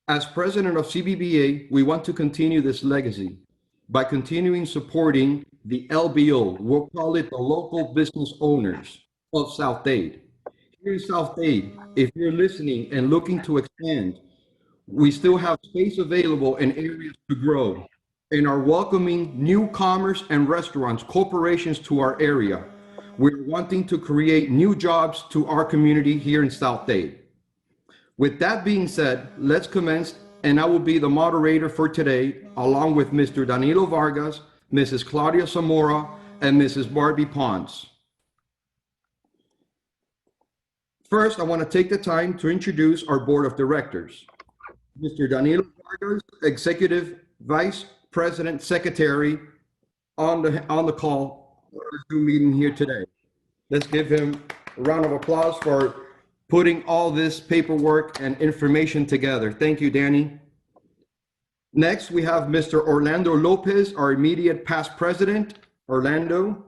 As president of CBBA, we want to continue this legacy by continuing supporting the LBO. We'll call it the local business owners of South Dade. Here in South Dade, if you're listening and looking to expand, we still have space available and areas to grow and are welcoming new commerce and restaurants, corporations to our area. We're wanting to create new jobs to our community here in South Dade. With that being said, let's commence, and I will be the moderator for today, along with Mr. Danilo Vargas, Mrs. Claudia Zamora, and Mrs. Barbie Pons. First, I want to take the time to introduce our board of directors. Mr. Danilo Vargas, Executive Vice President Secretary, on the call for the Zoom meeting here today. Let's give him a round of applause for putting all this paperwork and information together. Thank you, Danny. Next, we have Mr. Orlando Lopez, our immediate past president, Orlando.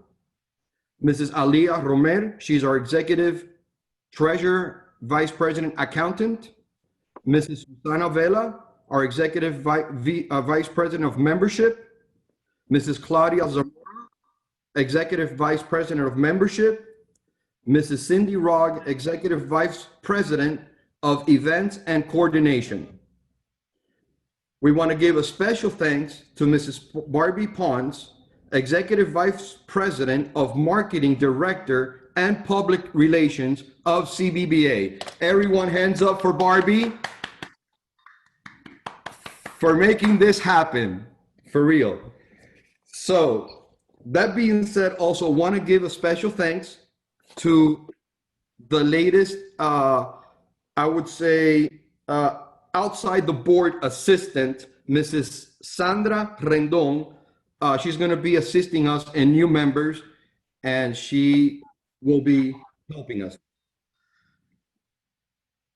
Mrs. Alia Romer, she's our executive treasurer, vice president accountant. Mrs. Susana Vela, our executive vice president of membership. Mrs. Claudia Zamora, executive vice president of membership. Mrs. Cindy Rogg, executive vice president of events and coordination. We want to give a special thanks to Mrs. Barbie Pons, executive vice president of marketing director and public relations of CBBA. Everyone, hands up for Barbie for making this happen, for real. So that being said, also want to give a special thanks to the latest, I would say, outside the board assistant, Mrs. Sandra Rendon. She's going to be assisting us and new members, and she will be helping us.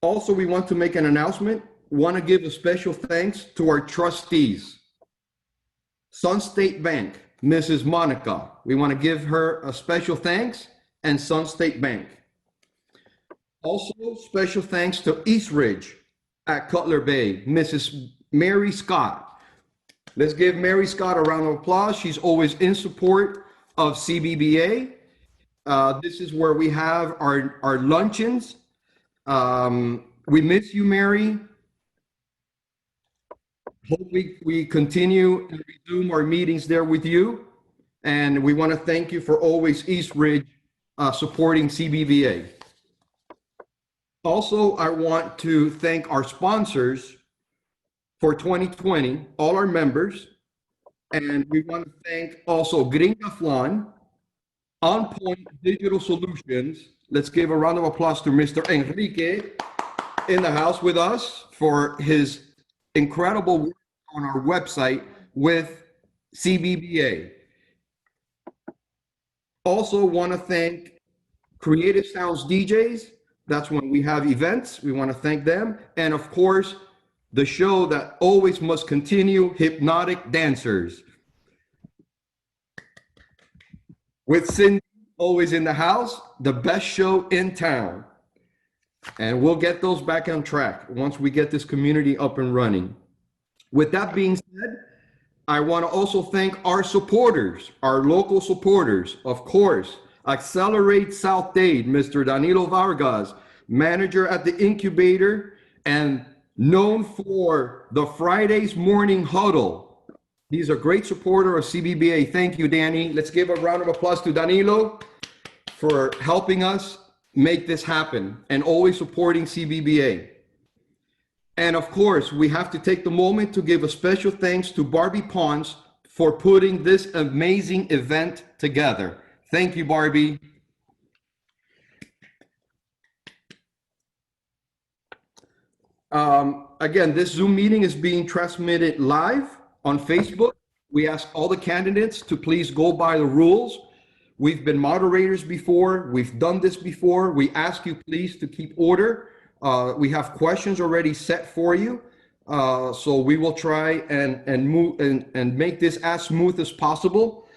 Also, we want to make an announcement. Want to give a special thanks to our trustees. Sun State Bank, Mrs. Monica. We want to give her a special thanks, and Sun State Bank. Also, special thanks to East Ridge at Cutler Bay, Mrs. Mary Scott. Let's give Mary Scott a round of applause. She's always in support of CBBA. This is where we have our luncheons. We miss you, Mary. Hope we continue and resume our meetings there with you. And we want to thank you for always East Ridge supporting CBBA. Also, I want to thank our sponsors for 2020, all our members, and we want to thank also Gringa Flan, On Point Digital Solutions. Let's give a round of applause to Mr. Enrique in the house with us for his incredible work on our website with CBBA. Also want to thank Creative Sounds DJs. That's when we have events. We want to thank them. And of course, the show that always must continue, Hypnotic Dancers. With Cindy always in the house, the best show in town. And we'll get those back on track once we get this community up and running. With that being said, I want to also thank our supporters, our local supporters, of course. Accelerate South Dade, Mr. Danilo Vargas, manager at the incubator and known for the Fridays morning huddle. He's a great supporter of CBBA. Thank you, Danny. Let's give a round of applause to Danilo for helping us make this happen and always supporting CBBA. And of course, we have to take the moment to give a special thanks to Barbie Pons for putting this amazing event together. Thank you, Barbie. Again, this Zoom meeting is being transmitted live on Facebook. We ask all the candidates to please go by the rules. We've been moderators before. We've done this before. We ask you please to keep order. We have questions already set for you. So we will try and move and make this as smooth as possible.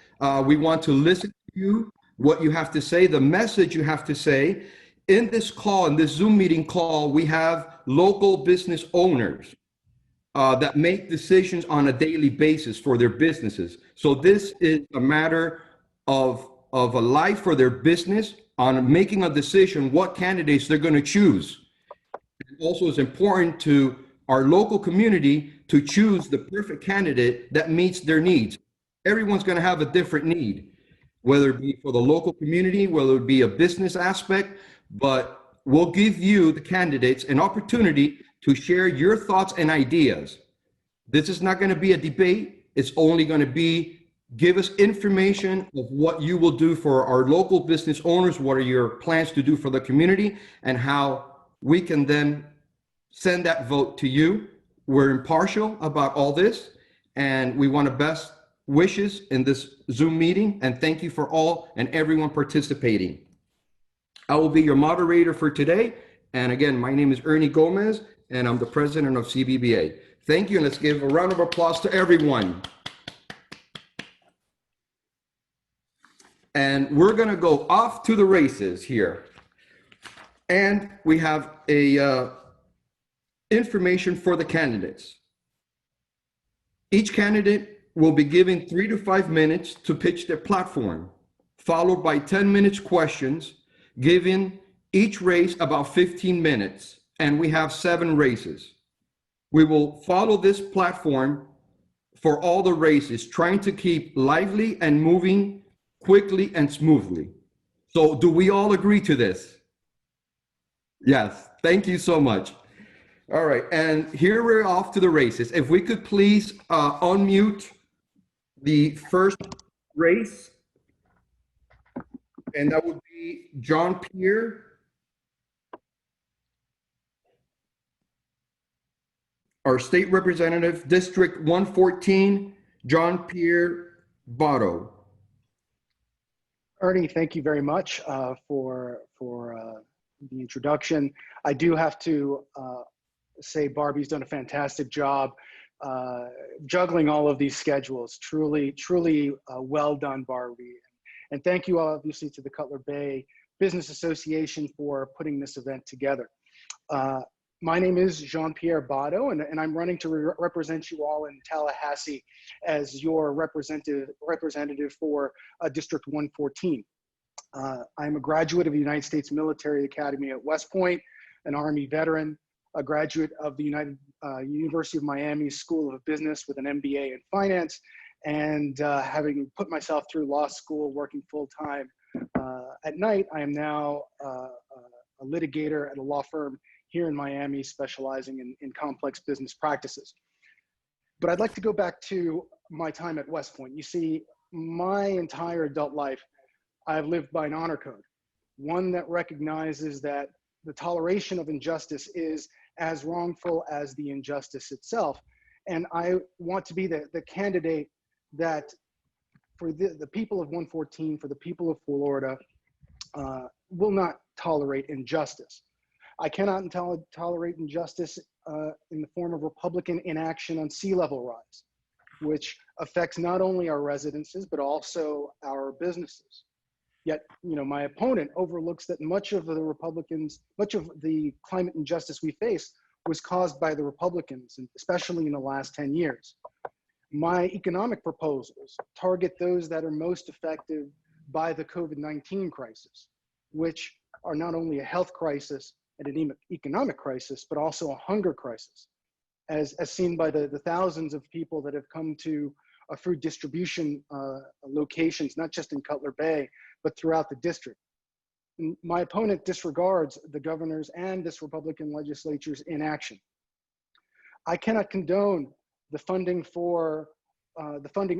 We want to listen to you, what you have to say, the message you have to say. In this call, in this Zoom meeting call, we have local business owners. that make decisions on a daily basis for their businesses. So this is a matter of a life for their business on making a decision what candidates they're going to choose. Also, it's important to our local community to choose the perfect candidate that meets their needs. Everyone's going to have a different need, whether it be for the local community, whether it be a business aspect, but we'll give you, the candidates, an opportunity to share your thoughts and ideas. This is not going to be a debate. It's only going to be give us information of what you will do for our local business owners, what are your plans to do for the community, and how we can then send that vote to you. We're impartial about all this, and we want the best wishes in this Zoom meeting, and thank you for all and everyone participating. I will be your moderator for today, and again, my name is Ernie Gomez, and I'm the president of CBBA. Thank you, and let's give a round of applause to everyone. And we're gonna go off to the races here. And we have a information for the candidates. Each candidate will be given 3 to 5 minutes to pitch their platform, followed by 10 minutes questions, giving each race about 15 minutes. And we have 7 races. We will follow this platform for all the races, trying to keep lively and moving quickly and smoothly. So do we all agree to this? Yes, thank you so much. All right, and here we're off to the races. If we could please unmute the first race, and that would be John Pierre, our state representative, District 114, John Pierre Botto. Ernie, thank you very much for the introduction. I do have to say Barbie's done a fantastic job juggling all of these schedules. Truly well done, Barbie. And thank you obviously to the Cutler Bay Business Association for putting this event together. My name is Jean-Pierre Botto, and I'm running to represent you all in Tallahassee as your representative for District 114. I'm a graduate of the United States Military Academy at West Point, an Army veteran, a graduate of the University of Miami School of Business with an MBA in finance, and having put myself through law school, working full-time at night, I am now a litigator at a law firm here in Miami, specializing in complex business practices. But I'd like to go back to my time at West Point. You see, my entire adult life, I've lived by an honor code, one that recognizes that the toleration of injustice is as wrongful as the injustice itself. And I want to be the candidate that for the people of 114, for the people of Florida, will not tolerate injustice. I cannot tolerate injustice in the form of Republican inaction on sea level rise, which affects not only our residences, but also our businesses. Yet, my opponent overlooks that much of the climate injustice we face was caused by the Republicans, and especially in the last 10 years. My economic proposals target those that are most affected by the COVID-19 crisis, which are not only a health crisis and an economic crisis, but also a hunger crisis, as seen by the thousands of people that have come to food distribution locations, not just in Cutler Bay, but throughout the district. And my opponent disregards the governor's and this Republican legislature's inaction. I cannot condone the funding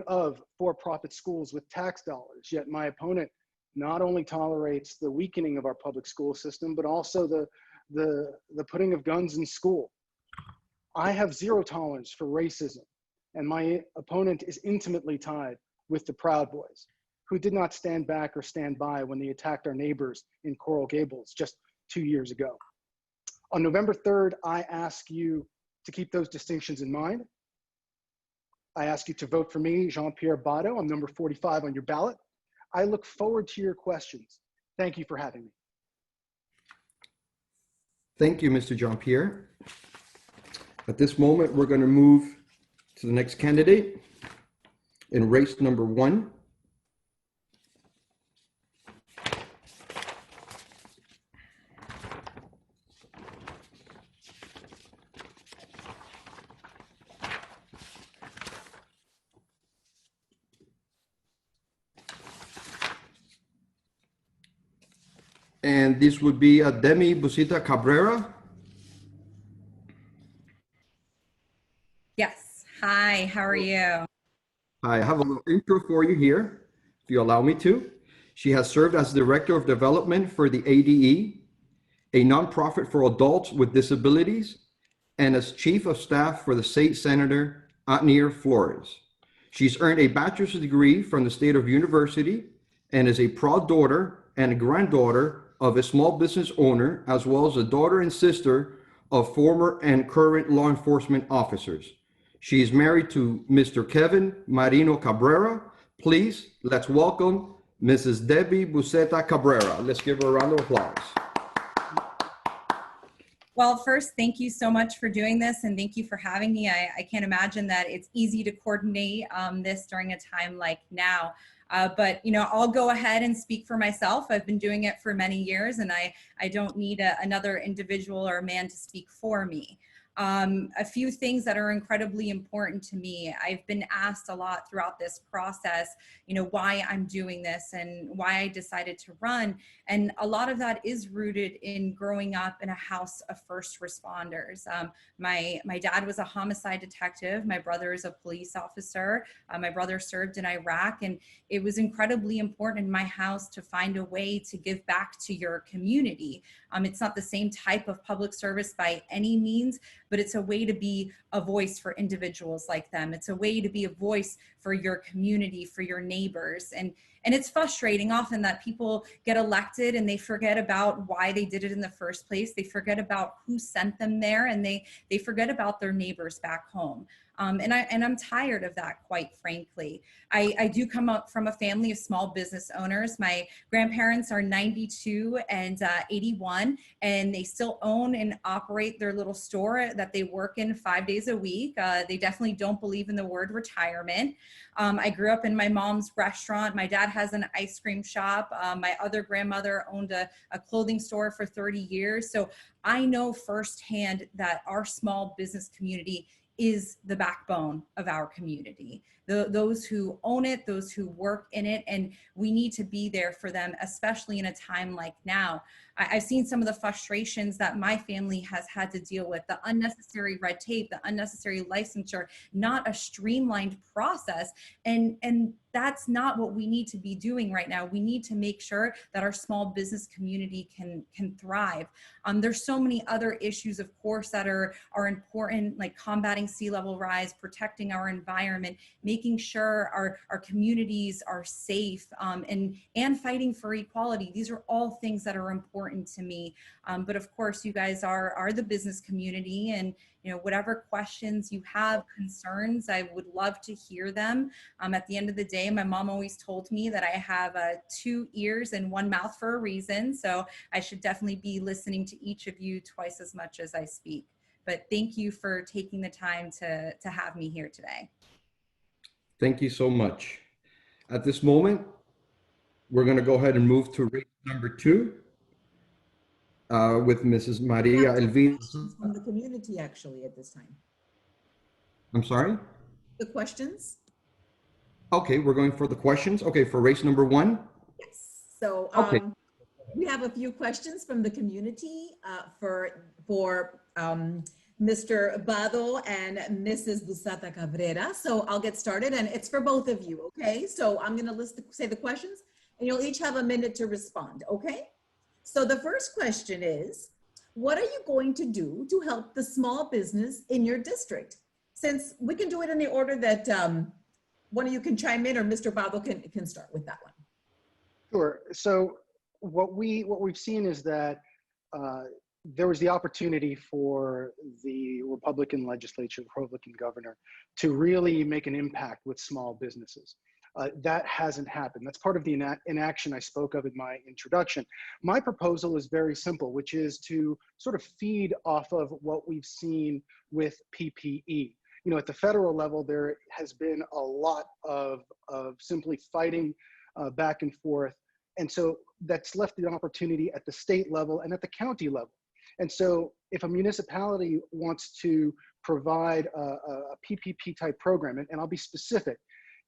of for-profit schools with tax dollars, yet my opponent not only tolerates the weakening of our public school system, but also the putting of guns in school. I have zero tolerance for racism, and my opponent is intimately tied with the Proud Boys, who did not stand back or stand by when they attacked our neighbors in Coral Gables just 2 years ago. On November 3rd, I ask you to keep those distinctions in mind. I ask you to vote for me, Jean-Pierre Botto. I'm number 45 on your ballot. I look forward to your questions. Thank you for having me. Thank you, Mr. Jean-Pierre. At this moment, we're going to move to the next candidate in race number 1. And this would be Demi Busita Cabrera. Yes. Hi, how are you? I have a little intro for you here, if you allow me to. She has served as Director of Development for the ADE, a nonprofit for adults with disabilities, and as Chief of Staff for the State Senator Otnier Flores. She's earned a bachelor's degree from the State of University and is a proud daughter and a granddaughter of a small business owner, as well as a daughter and sister of former and current law enforcement officers. She is married to Mr. Kevin Marino Cabrera. Please, let's welcome Mrs. Debbie Buseta Cabrera. Let's give her a round of applause. Well, first, thank you so much for doing this, and thank you for having me. I can't imagine that it's easy to coordinate this during a time like now. But, you know, I'll go ahead and speak for myself. I've been doing it for many years, and I don't need another individual or man to speak for me. A few things that are incredibly important to me. I've been asked a lot throughout this process, you know, why I'm doing this and why I decided to run. And a lot of that is rooted in growing up in a house of first responders. My dad was a homicide detective. My brother is a police officer. My brother served in Iraq, and it was incredibly important in my house to find a way to give back to your community. It's not the same type of public service by any means, but it's a way to be a voice for individuals like them. It's a way to be a voice for your community, for your neighbors. And it's frustrating often that people get elected and they forget about why they did it in the first place. They forget about who sent them there, and they forget about their neighbors back home. And I'm tired of that, quite frankly. I do come up from a family of small business owners. My grandparents are 92 and 81, and they still own and operate their little store that they work in 5 days a week. They definitely don't believe in the word retirement. I grew up in my mom's restaurant. My dad has an ice cream shop. My other grandmother owned a clothing store for 30 years. So I know firsthand that our small business community is the backbone of our community. Those who own it, those who work in it, and we need to be there for them, especially in a time like now. I've seen some of the frustrations that my family has had to deal with, the unnecessary red tape, the unnecessary licensure, not a streamlined process. And that's not what we need to be doing right now. We need to make sure that our small business community can thrive. There's so many other issues, of course, that are important, like combating sea level rise, protecting our environment, making sure our communities are safe, and fighting for equality. These are all things that are important to me. But of course, you guys are the business community, and you know, whatever questions you have, concerns, I would love to hear them. At the end of the day, my mom always told me that I have 2 ears and 1 mouth for a reason. So I should definitely be listening to each of you twice as much as I speak. But thank you for taking the time to have me here today. Thank you so much. At this moment, we're going to go ahead and move to race number 2 with Mrs. Maria Elvira. Questions from the community actually at this time. I'm sorry? The questions? Okay, we're going for the questions. Okay, for race number 1. Yes. So Okay. we have a few questions from the community for Mr. Bado and Mrs. Busata Cabrera. So I'll get started, and it's for both of you, okay? So I'm gonna say the questions, and you'll each have a minute to respond, okay? So the first question is, what are you going to do to help the small business in your district? Since we can do it in the order that one of you can chime in, or Mr. Bado can start with that one. Sure. So what we've seen is that there was the opportunity for the Republican legislature, Republican governor, to really make an impact with small businesses. That hasn't happened. That's part of the inaction I spoke of in my introduction. My proposal is very simple, which is to sort of feed off of what we've seen with PPE. You know, at the federal level, there has been a lot of simply fighting back and forth. And so that's left the opportunity at the state level and at the county level. And so if a municipality wants to provide a PPP type program, and I'll be specific,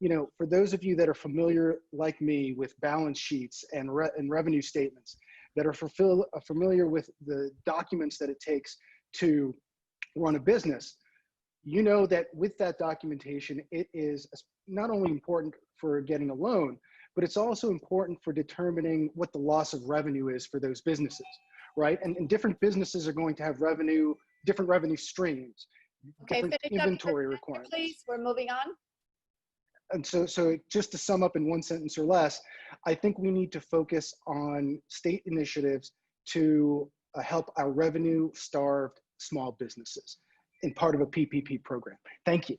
you know, for those of you that are familiar like me with balance sheets and revenue statements, that are familiar with the documents that it takes to run a business, you know that with that documentation, it is not only important for getting a loan, but it's also important for determining what the loss of revenue is for those businesses, right? And different businesses are going to have different revenue streams, Okay, different finish up, inventory requirements. please. We're moving on. And so just to sum up in one sentence or less, I think we need to focus on state initiatives to help our revenue-starved small businesses in part of a PPP program. Thank you.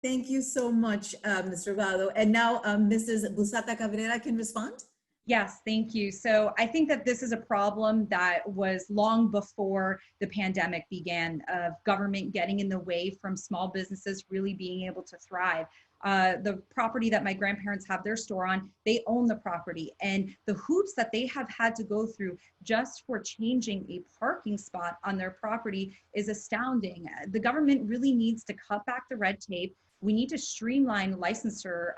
Thank you so much, Mr. Vado. And now Mrs. Busata Cabrera can respond. Yes, thank you. So I think that this is a problem that was long before the pandemic began, of government getting in the way from small businesses really being able to thrive. The property that my grandparents have their store on, they own the property, and the hoops that they have had to go through just for changing a parking spot on their property is astounding. The government really needs to cut back the red tape. We need to streamline licensure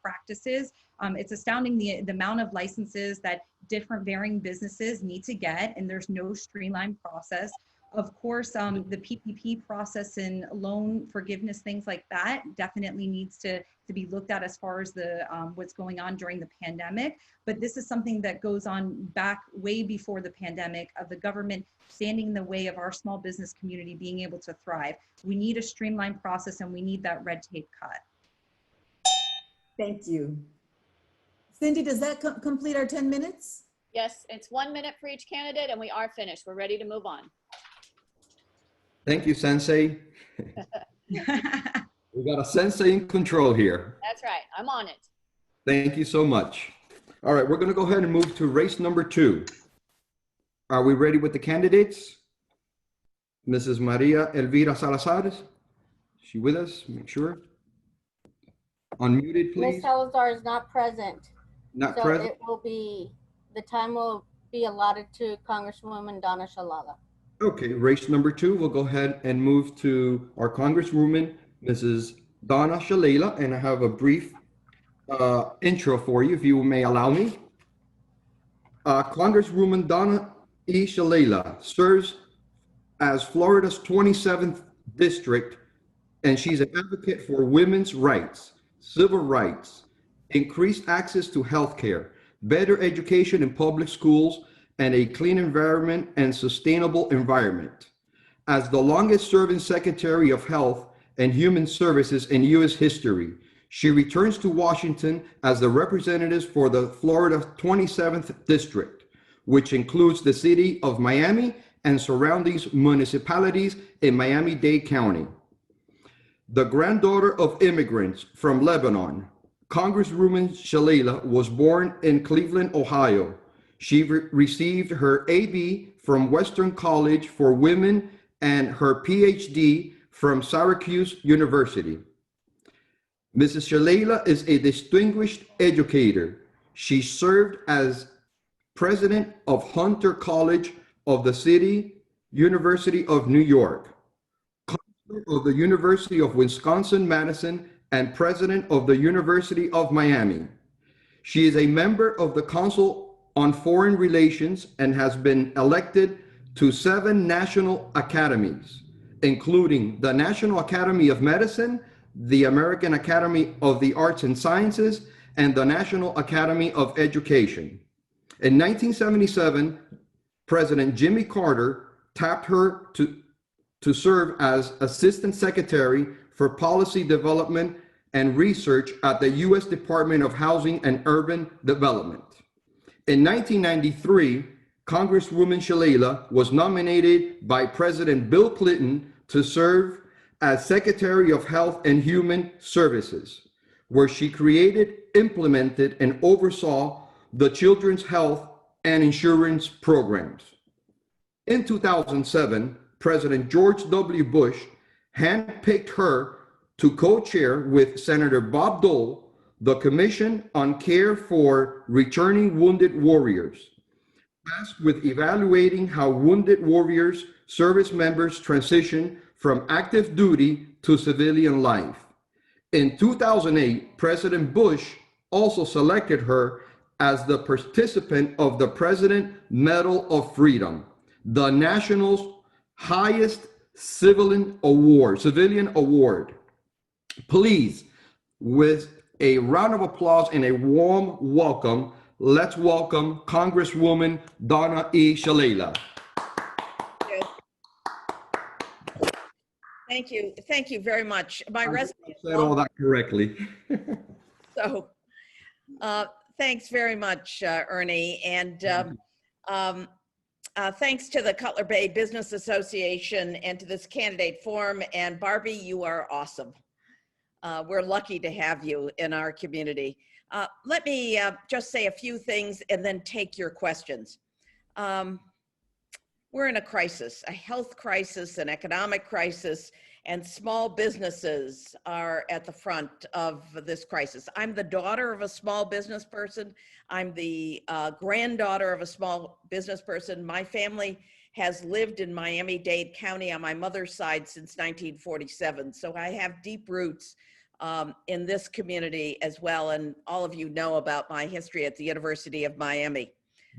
practices. It's astounding the amount of licenses that different varying businesses need to get, and there's no streamlined process. Of course, the PPP process and loan forgiveness, things like that, definitely needs to be looked at as far as the what's going on during the pandemic. But this is something that goes on back way before the pandemic, of the government standing in the way of our small business community being able to thrive. We need a streamlined process, and we need that red tape cut. Thank you. Cindy, does that complete our 10 minutes? Yes, it's 1 minute for each candidate and we are finished. We're ready to move on. Thank you, Sensei. We got a Sensei in control here. That's right. I'm on it. Thank you so much. All right, we're going to go ahead and move to race number 2. Are we ready with the candidates? Mrs. Maria Elvira Salazar, is she with us? Make sure. Unmuted, please. Ms. Salazar is not present. Not So present. it will be, the time will be allotted to Congresswoman Donna Shalala. Okay, race number 2, we'll go ahead and move to our Congresswoman, Mrs. Donna Shalala, and I have a brief intro for you, if you may allow me. Congresswoman Donna E. Shalala serves as Florida's 27th district, and she's an advocate for women's rights, civil rights, increased access to health care, better education in public schools, and a clean environment and sustainable environment. As the longest serving Secretary of Health and Human Services in U.S. history, she returns to Washington as the representative for the Florida 27th District, which includes the city of Miami and surrounding municipalities in Miami-Dade County. The granddaughter of immigrants from Lebanon, Congresswoman Shalala was born in Cleveland, Ohio. She received her AB from Western College for Women and her PhD from Syracuse University. Mrs. Shalala is a distinguished educator. She served as president of Hunter College of the City University of New York, counselor of the University of Wisconsin-Madison, and president of the University of Miami. She is a member of the Council on Foreign Relations and has been elected to 7 national academies, including the National Academy of Medicine, the American Academy of the Arts and Sciences, and the National Academy of Education. In 1977, President Jimmy Carter tapped her to serve as Assistant Secretary for Policy Development and Research at the U.S. Department of Housing and Urban Development. In 1993, Congresswoman Shalala was nominated by President Bill Clinton to serve as Secretary of Health and Human Services, where she created, implemented, and oversaw the children's health and insurance programs. In 2007, President George W. Bush handpicked her to co-chair with Senator Bob Dole the Commission on Care for Returning Wounded Warriors, tasked with evaluating how wounded warriors, service members transition from active duty to civilian life. In 2008, President Bush also selected her as the participant of the President Medal of Freedom, the national's highest civilian award. Please, with a round of applause and a warm welcome, let's welcome Congresswoman Donna E. Shalala. Thank you. Thank you very much. My resume said all that correctly. So thanks very much, Ernie. And thanks to the Cutler Bay Business Association and to this candidate forum. And Barbie, you are awesome. We're lucky to have you in our community. Let me just say a few things and then take your questions. We're in a crisis, a health crisis, an economic crisis, and small businesses are at the front of this crisis. I'm the daughter of a small business person. I'm the granddaughter of a small business person. My family has lived in Miami-Dade County on my mother's side since 1947. So I have deep roots in this community as well. And all of you know about my history at the University of Miami.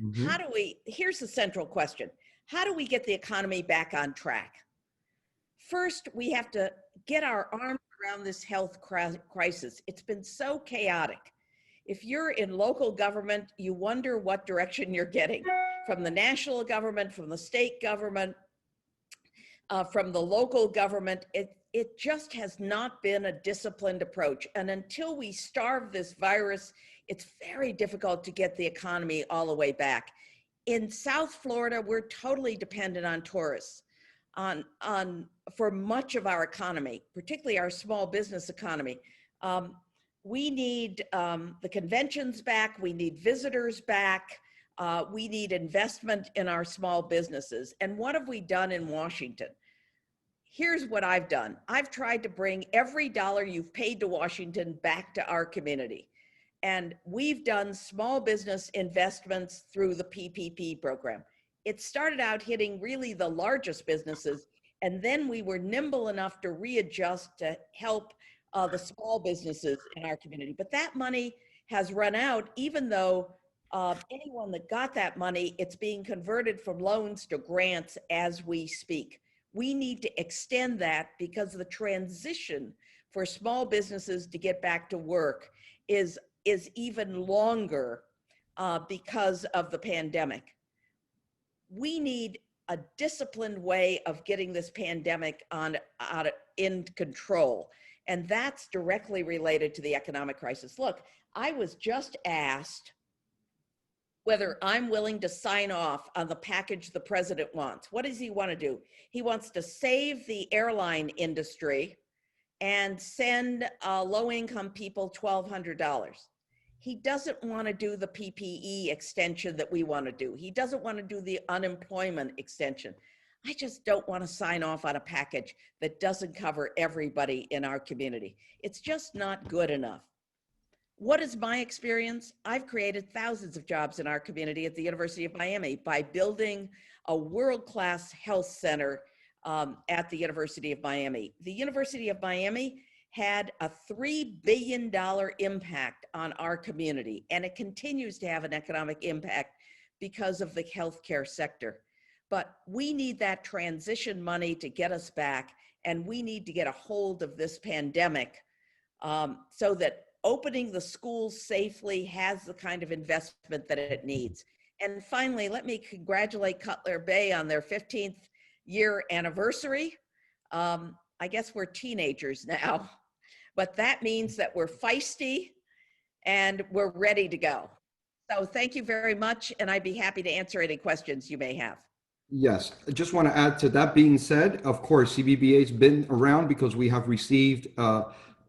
Mm-hmm. Here's the central question. How do we get the economy back on track? First, we have to get our arms around this health crisis. It's been so chaotic. If you're in local government, you wonder what direction you're getting from the national government, from the state government, from the local government. It just has not been a disciplined approach. And until we starve this virus, it's very difficult to get the economy all the way back. In South Florida, we're totally dependent on tourists for much of our economy, particularly our small business economy. We need the conventions back. We need visitors back. We need investment in our small businesses. And what have we done in Washington? Here's what I've done. I've tried to bring every dollar you've paid to Washington back to our community. And we've done small business investments through the PPP program. It started out hitting really the largest businesses, and then we were nimble enough to readjust to help the small businesses in our community. But that money has run out, even though anyone that got that money, it's being converted from loans to grants as we speak. We need to extend that because the transition for small businesses to get back to work is even longer because of the pandemic. We need a disciplined way of getting this pandemic in control. And that's directly related to the economic crisis. Look, I was just asked whether I'm willing to sign off on the package the president wants. What does he want to do? He wants to save the airline industry and send low-income people $1,200. He doesn't want to do the PPE extension that we want to do. He doesn't want to do the unemployment extension. I just don't want to sign off on a package that doesn't cover everybody in our community. It's just not good enough. What is my experience? I've created thousands of jobs in our community at the University of Miami by building a world-class health center at the University of Miami. The University of Miami had a $3 billion impact on our community, and it continues to have an economic impact because of the healthcare sector. But we need that transition money to get us back, and we need to get a hold of this pandemic so that opening the schools safely has the kind of investment that it needs. And finally, let me congratulate Cutler Bay on their 15th year anniversary. I guess we're teenagers now, but that means that we're feisty and we're ready to go. So thank you very much, and I'd be happy to answer any questions you may have. Yes, I just want to add to that being said, of course, CBBA has been around because we have received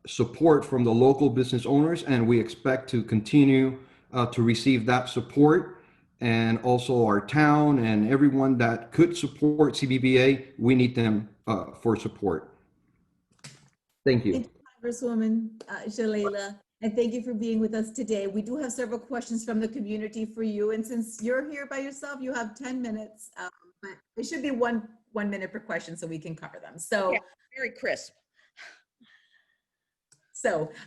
support from the local business owners, and we expect to continue to receive that support. And also our town and everyone that could support CBBA, we need them for support. Thank you. Thank you, Congresswoman Shalala, and thank you for being with us today. We do have several questions from the community for you, and since you're here by yourself, you have 10 minutes, but it should be one minute per question so we can cover them. So, Yeah, very crisp.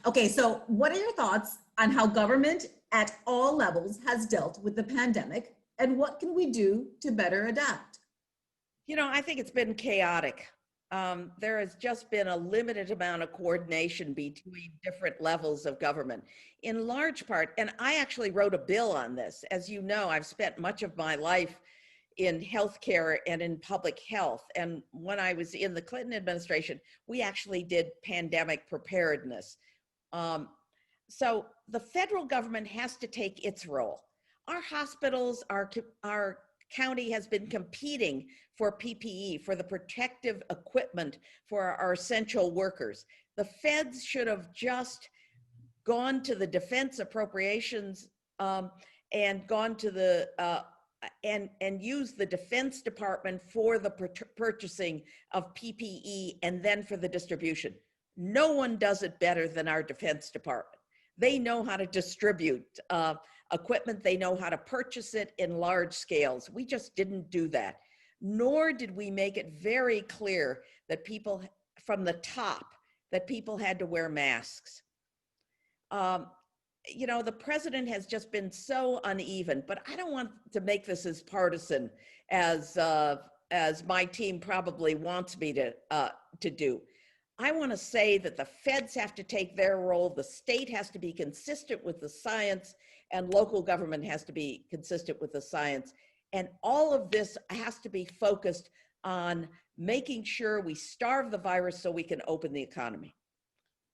Okay, so what are your thoughts on how government at all levels has dealt with the pandemic, and what can we do to better adapt? You know, I think it's been chaotic. There has just been a limited amount of coordination between different levels of government, in large part, and I actually wrote a bill on this. As you know, I've spent much of my life in healthcare and in public health. And when I was in the Clinton administration, we actually did pandemic preparedness. So the federal government has to take its role. Our hospitals, our county has been competing for PPE, for the protective equipment for our essential workers. The feds should have just gone to the defense appropriations and gone to the and use the Defense Department for the purchasing of PPE and then for the distribution. No one does it better than our Defense Department. They know how to distribute equipment. They know how to purchase it in large scales. We just didn't do that. Nor did we make it very clear that people from the top, that people had to wear masks. You know, the president has just been so uneven, but I don't want to make this as partisan as my team probably wants me to do. I want to say that the feds have to take their role, the state has to be consistent with the science, and local government has to be consistent with the science. And all of this has to be focused on making sure we starve the virus so we can open the economy.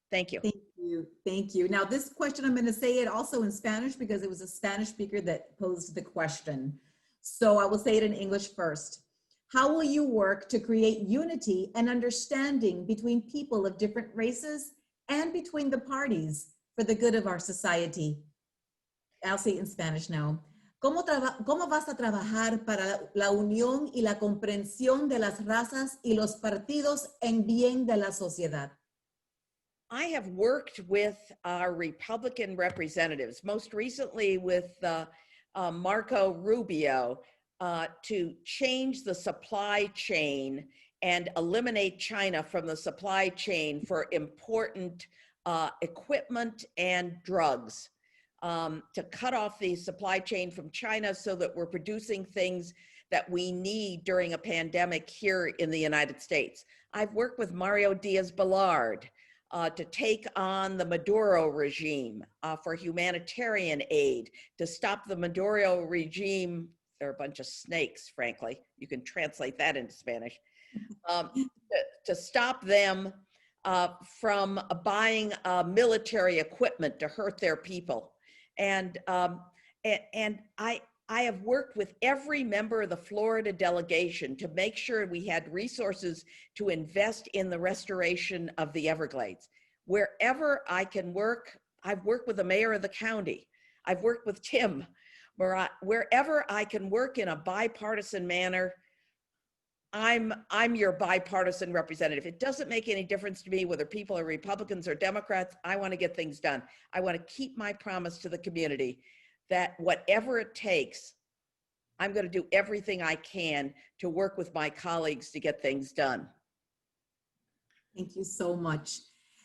Thank you. Thank you. Thank you. Now, this question, I'm going to say it also in Spanish because it was a Spanish speaker that posed the question. So I will say it in English first. How will you work to create unity and understanding between people of different races and between the parties for the good of our society? I'll say it in Spanish now. ¿Cómo vas a trabajar para la unión y la comprensión de las razas y los partidos en bien de la sociedad? I have worked with our Republican representatives, most recently with Marco Rubio, to change the supply chain and eliminate China from the supply chain for important equipment and drugs, to cut off the supply chain from China so that we're producing things that we need during a pandemic here in the United States. I've worked with Mario Diaz-Balart to take on the Maduro regime for humanitarian aid, to stop the Maduro regime. They're a bunch of snakes, frankly. You can translate that into Spanish. To stop them from buying military equipment to hurt their people. And I have worked with every member of the Florida delegation to make sure we had resources to invest in the restoration of the Everglades. Wherever I can work, I've worked with the mayor of the county. I've worked with Tim. Wherever I can work in a bipartisan manner, I'm your bipartisan representative. It doesn't make any difference to me whether people are Republicans or Democrats. I want to get things done. I want to keep my promise to the community that whatever it takes, I'm going to do everything I can to work with my colleagues to get things done. Thank you so much.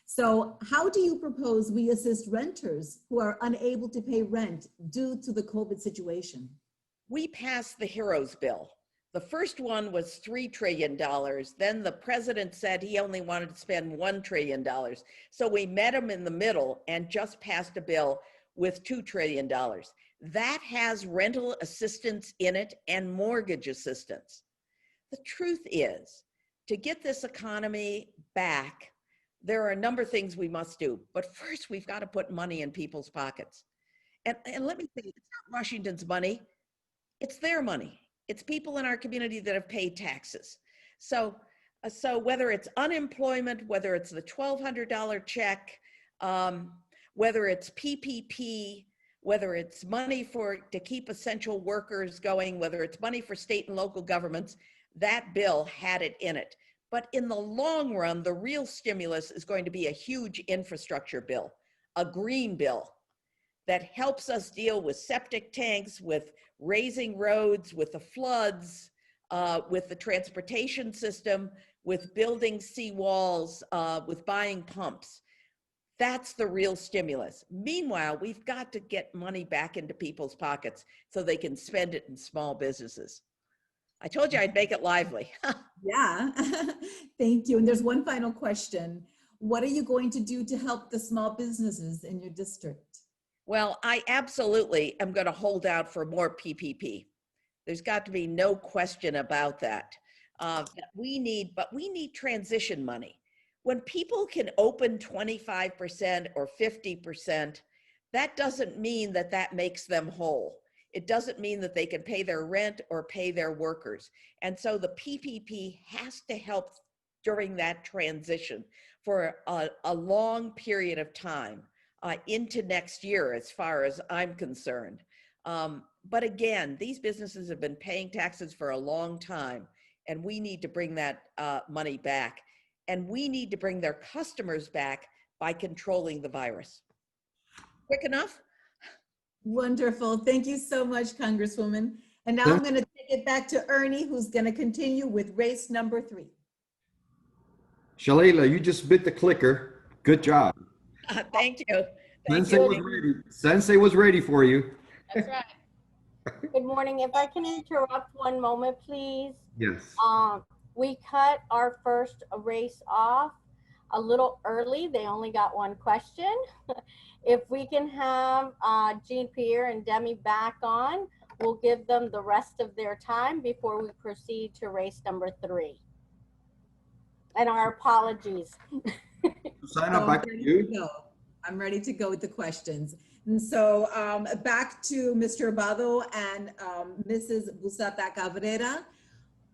So how do you propose we assist renters who are unable to pay rent due to the COVID situation? We passed the HEROES bill. The first one was $3 trillion. Then the president said he only wanted to spend $1 trillion. So we met him in the middle and just passed a bill with $2 trillion. That has rental assistance in it and mortgage assistance. The truth is, to get this economy back, there are a number of things we must do. But first, we've got to put money in people's pockets. And let me say, it's not Washington's money. It's their money. It's people in our community that have paid taxes. So So whether it's unemployment, whether it's the $1,200 check, whether it's PPP, whether it's money to keep essential workers going, whether it's money for state and local governments, that bill had it in it. But in the long run, the real stimulus is going to be a huge infrastructure bill, a green bill that helps us deal with septic tanks, with raising roads, with the floods, with the transportation system, with building seawalls, with buying pumps. That's the real stimulus. Meanwhile, we've got to get money back into people's pockets so they can spend it in small businesses. I told you I'd make it lively. Yeah, thank you. And there's one final question. What are you going to do to help the small businesses in your district? Well, I absolutely am going to hold out for more PPP. There's got to be no question about that. But we need transition money. When people can open 25% or 50%, that doesn't mean that that makes them whole. It doesn't mean that they can pay their rent or pay their workers. And so the PPP has to help during that transition for a long period of time into next year, as far as I'm concerned. But again, these businesses have been paying taxes for a long time, and we need to bring that money back. And we need to bring their customers back by controlling the virus. Quick enough? Wonderful. Thank you so much, Congresswoman. And now I'm going to take it back to Ernie, who's going to continue with race number 3. Shalila, you just bit the clicker. Good job. Thank you. Sensei was ready. Sensei was ready for you. That's right. Good morning. If I can interrupt one moment, please. Yes. We cut our first race off a little early. They only got one question. If we can have Jean-Pierre and Demi back on, we'll give them the rest of their time before we proceed to race number 3. And our apologies. Sign up back to you. I'm ready to go with the questions. And so back to Mr. Abado and Mrs. Busata Cabrera.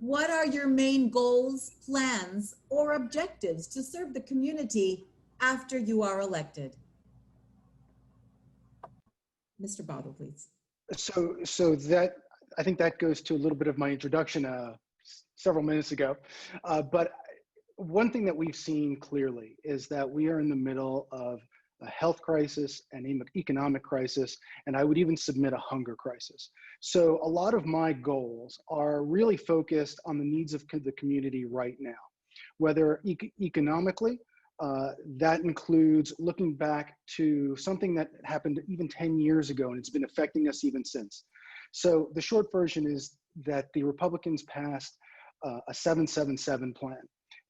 What are your main goals, plans, or objectives to serve the community after you are elected? Mr. Abado, please. So that, I think that goes to a little bit of my introduction several minutes ago. But one thing that we've seen clearly is that we are in the middle of a health crisis, an economic crisis, and I would even submit a hunger crisis. So a lot of my goals are really focused on the needs of the community right now, whether economically, that includes looking back to something that happened even 10 years ago, and it's been affecting us even since. So the short version is that the Republicans passed a 777 plan.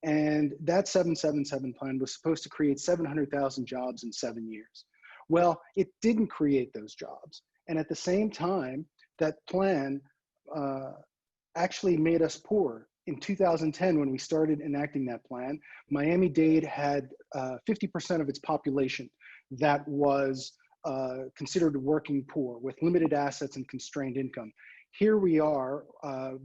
And that 777 plan was supposed to create 700,000 jobs in 7 years. Well, it didn't create those jobs. And at the same time, that plan actually made us poor. In 2010, when we started enacting that plan, Miami-Dade had 50% of its population that was considered working poor with limited assets and constrained income. Here we are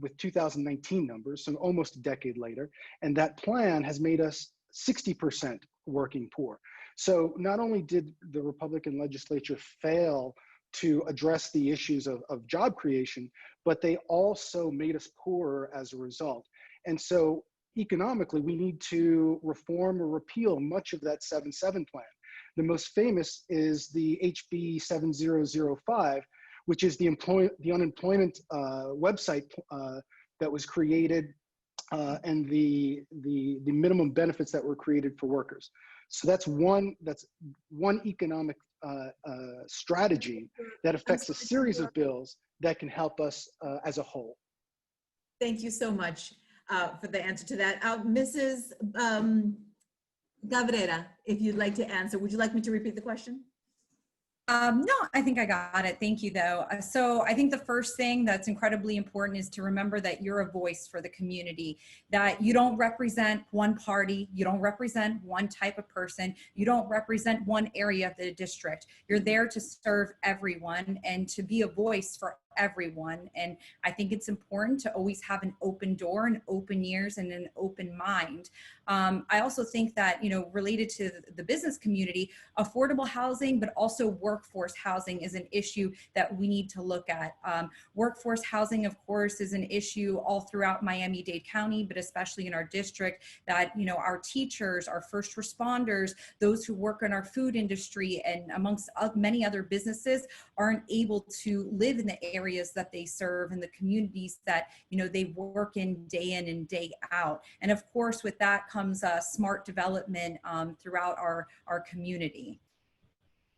with 2019 numbers, so almost a decade later, and that plan has made us 60% working poor. So not only did the Republican legislature fail to address the issues of job creation, but they also made us poorer as a result. And so economically, we need to reform or repeal much of that 7-7 plan. The most famous is the HB 7005, which is the unemployment website that was created and the minimum benefits that were created for workers. So that's one economic strategy that affects a series of bills that can help us as a whole. Thank you so much for the answer to that. Mrs. Cabrera, if you'd like to answer, would you like me to repeat the question? No, I think I got it. Thank you, though. So I think the first thing that's incredibly important is to remember that you're a voice for the community, that you don't represent one party, you don't represent one type of person, you don't represent one area of the district. You're there to serve everyone and to be a voice for everyone. And I think it's important to always have an open door and open ears and an open mind. I also think that, related to the business community, affordable housing, but also workforce housing is an issue that we need to look at. Workforce housing, of course, is an issue all throughout Miami-Dade County, but especially in our district, that, our teachers, our first responders, those who work in our food industry, and amongst many other businesses aren't able to live in the areas that they serve and the communities that, they work in and day out. And of course, with that comes smart development throughout our community.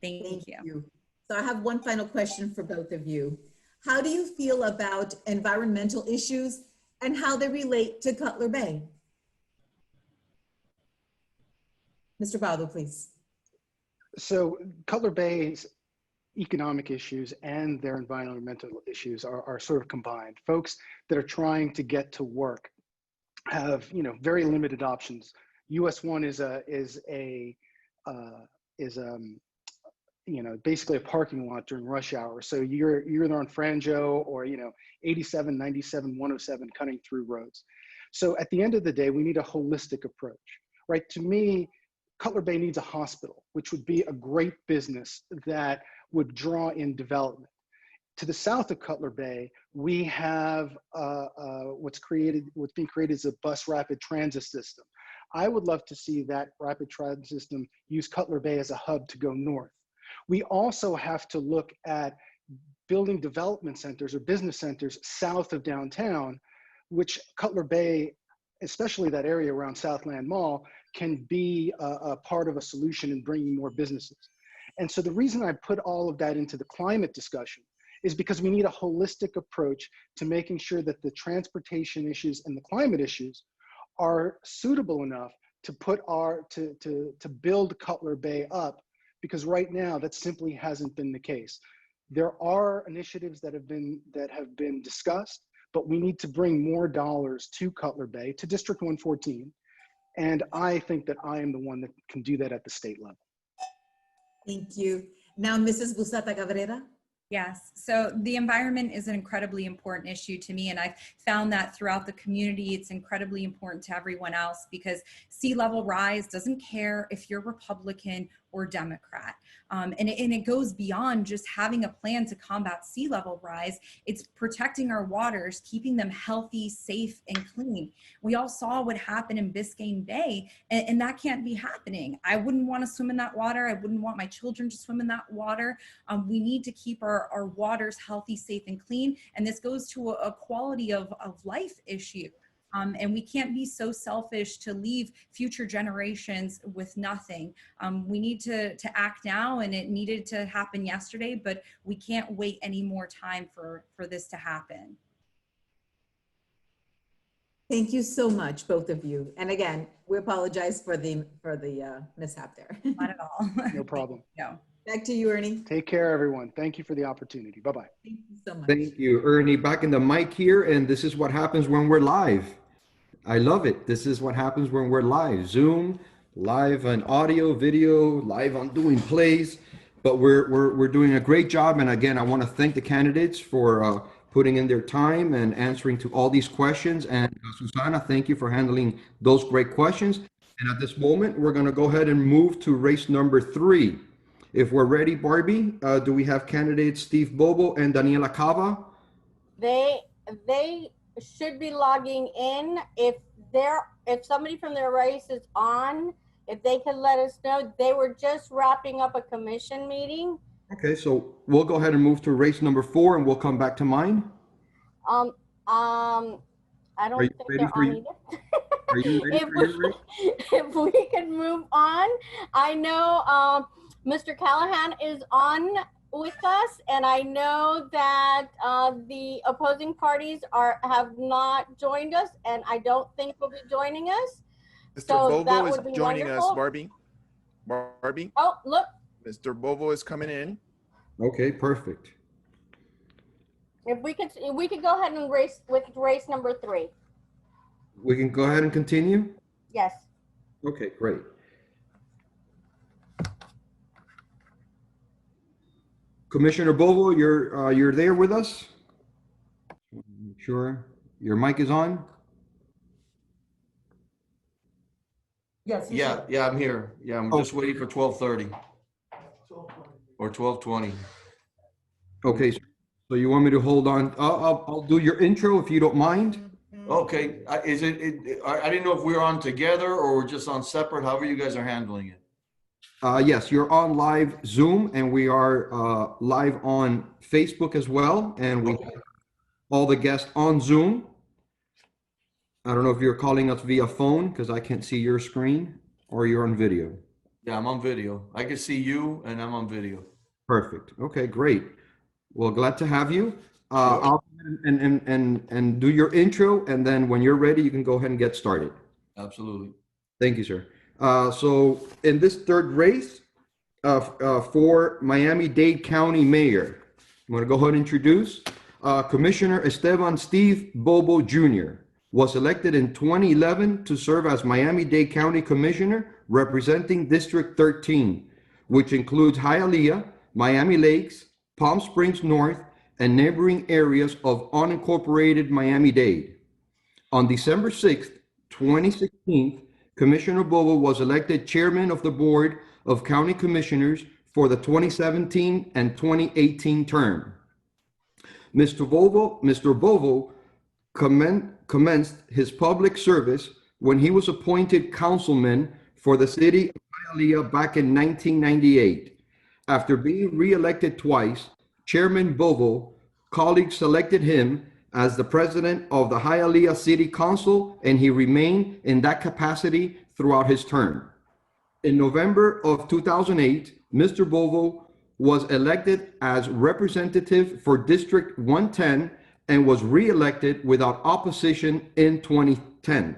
Thank you. So I have one final question for both of you. How do you feel about environmental issues and how they relate to Cutler Bay? Mr. Bado, please. So Cutler Bay's economic issues and their environmental issues are sort of combined. Folks that are trying to get to work have, very limited options. US 1 is basically a parking lot during rush hour. So you're either on Franjo or 87, 97, 107 cutting through roads. So at the end of the day, we need a holistic approach, right? To me, Cutler Bay needs a hospital, which would be a great business that would draw in development. To the south of Cutler Bay, we have what's being created is a bus rapid transit system. I would love to see that rapid transit system use Cutler Bay as a hub to go north. We also have to look at building development centers or business centers south of downtown, which Cutler Bay, especially that area around Southland Mall, can be a part of a solution in bringing more businesses. And so the reason I put all of that into the climate discussion is because we need a holistic approach to making sure that the transportation issues and the climate issues are suitable enough to to build Cutler Bay up, because right now that simply hasn't been the case. There are initiatives that have been discussed, but we need to bring more dollars to Cutler Bay, to District 114. And I think that I am the one that can do that at the state level. Thank you. Now, Mrs. Busata Cabrera. Yes, so the environment is an incredibly important issue to me, and I've found that throughout the community. It's incredibly important to everyone else, because sea level rise doesn't care if you're Republican or Democrat. And it goes beyond just having a plan to combat sea level rise. It's protecting our waters, keeping them healthy, safe, and clean. We all saw what happened in Biscayne Bay, and that can't be happening. I wouldn't want to swim in that water. I wouldn't want my children to swim in that water. We need to keep our waters healthy, safe, and clean. And this goes to a quality of life issue. And we can't be so selfish to leave future generations with nothing. We need to act now, and it needed to happen yesterday, but we can't wait any more time for this to happen. Thank you so much, both of you. And again, we apologize for the mishap there. Not at all. No problem. No. Back to you, Ernie. Take care, everyone. Thank you for the opportunity. Bye-bye. Thank you so much. Thank you, Ernie. Back in the mic here, and this is what happens when we're live. I love it. This is what happens when we're live. Zoom, live on audio, video, live on doing plays. But we're doing a great job. And again, I want to thank the candidates for putting in their time and answering to all these questions. And Susana, thank you for handling those great questions. And at this moment, we're going to go ahead and move to race number 3. If we're ready, Barbie, do we have candidates Steve Bobo and Daniela Cava? They should be logging in. If somebody from their race is on, if they could let us know. They were just wrapping up a commission meeting. Okay, so we'll go ahead and move to race number 4, and we'll come back to mine. I don't think they're on either. Are you ready for your race? If we can move on. I know Mr. Callahan is on with us, and I know that the opposing parties have not joined us, and I don't think will be joining us. Mr. So Bovo is joining us, Barbie. Barbie. Oh, look. Mr. Bovo is coming in. Okay, perfect. If we could go ahead and race number 3. We can go ahead and continue? Yes. Okay, great. Commissioner Bovo, you're there with us? Sure. Your mic is on? Yes. Yeah, I'm here. Yeah, I'm Oh. just waiting for 12:30 or 12:20. Okay, so you want me to hold on? I'll do your intro if you don't mind. Okay, I didn't know if we were on together or we're just on separate, however you guys are handling it. Yes, you're on live Zoom and we are live on Facebook as well. And we have all the guests on Zoom. I don't know if you're calling us via phone because I can't see your screen or you're on video. Yeah, I'm on video. I can see you and I'm on video. Perfect. Okay, great. Well, glad to have you. Sure. I'll and do your intro, and then when you're ready, you can go ahead and get started. Absolutely. Thank you, sir. So in this third race for Miami-Dade County Mayor, I'm going to go ahead and introduce Commissioner Esteban Steve Bobo Jr. was elected in 2011 to serve as Miami-Dade County Commissioner representing District 13, which includes Hialeah, Miami Lakes, Palm Springs North, and neighboring areas of unincorporated Miami-Dade. On December 6th, 2016, Commissioner Bobo was elected chairman of the Board of County Commissioners for the 2017 and 2018 term. Mr. Bovo commenced his public service when he was appointed councilman for the city of Hialeah back in 1998. After being re-elected twice, Chairman Bovo colleagues selected him as the president of the Hialeah City Council, and he remained in that capacity throughout his term. In November of 2008, Mr. Bovo was elected as representative for District 110 and was re-elected without opposition in 2010.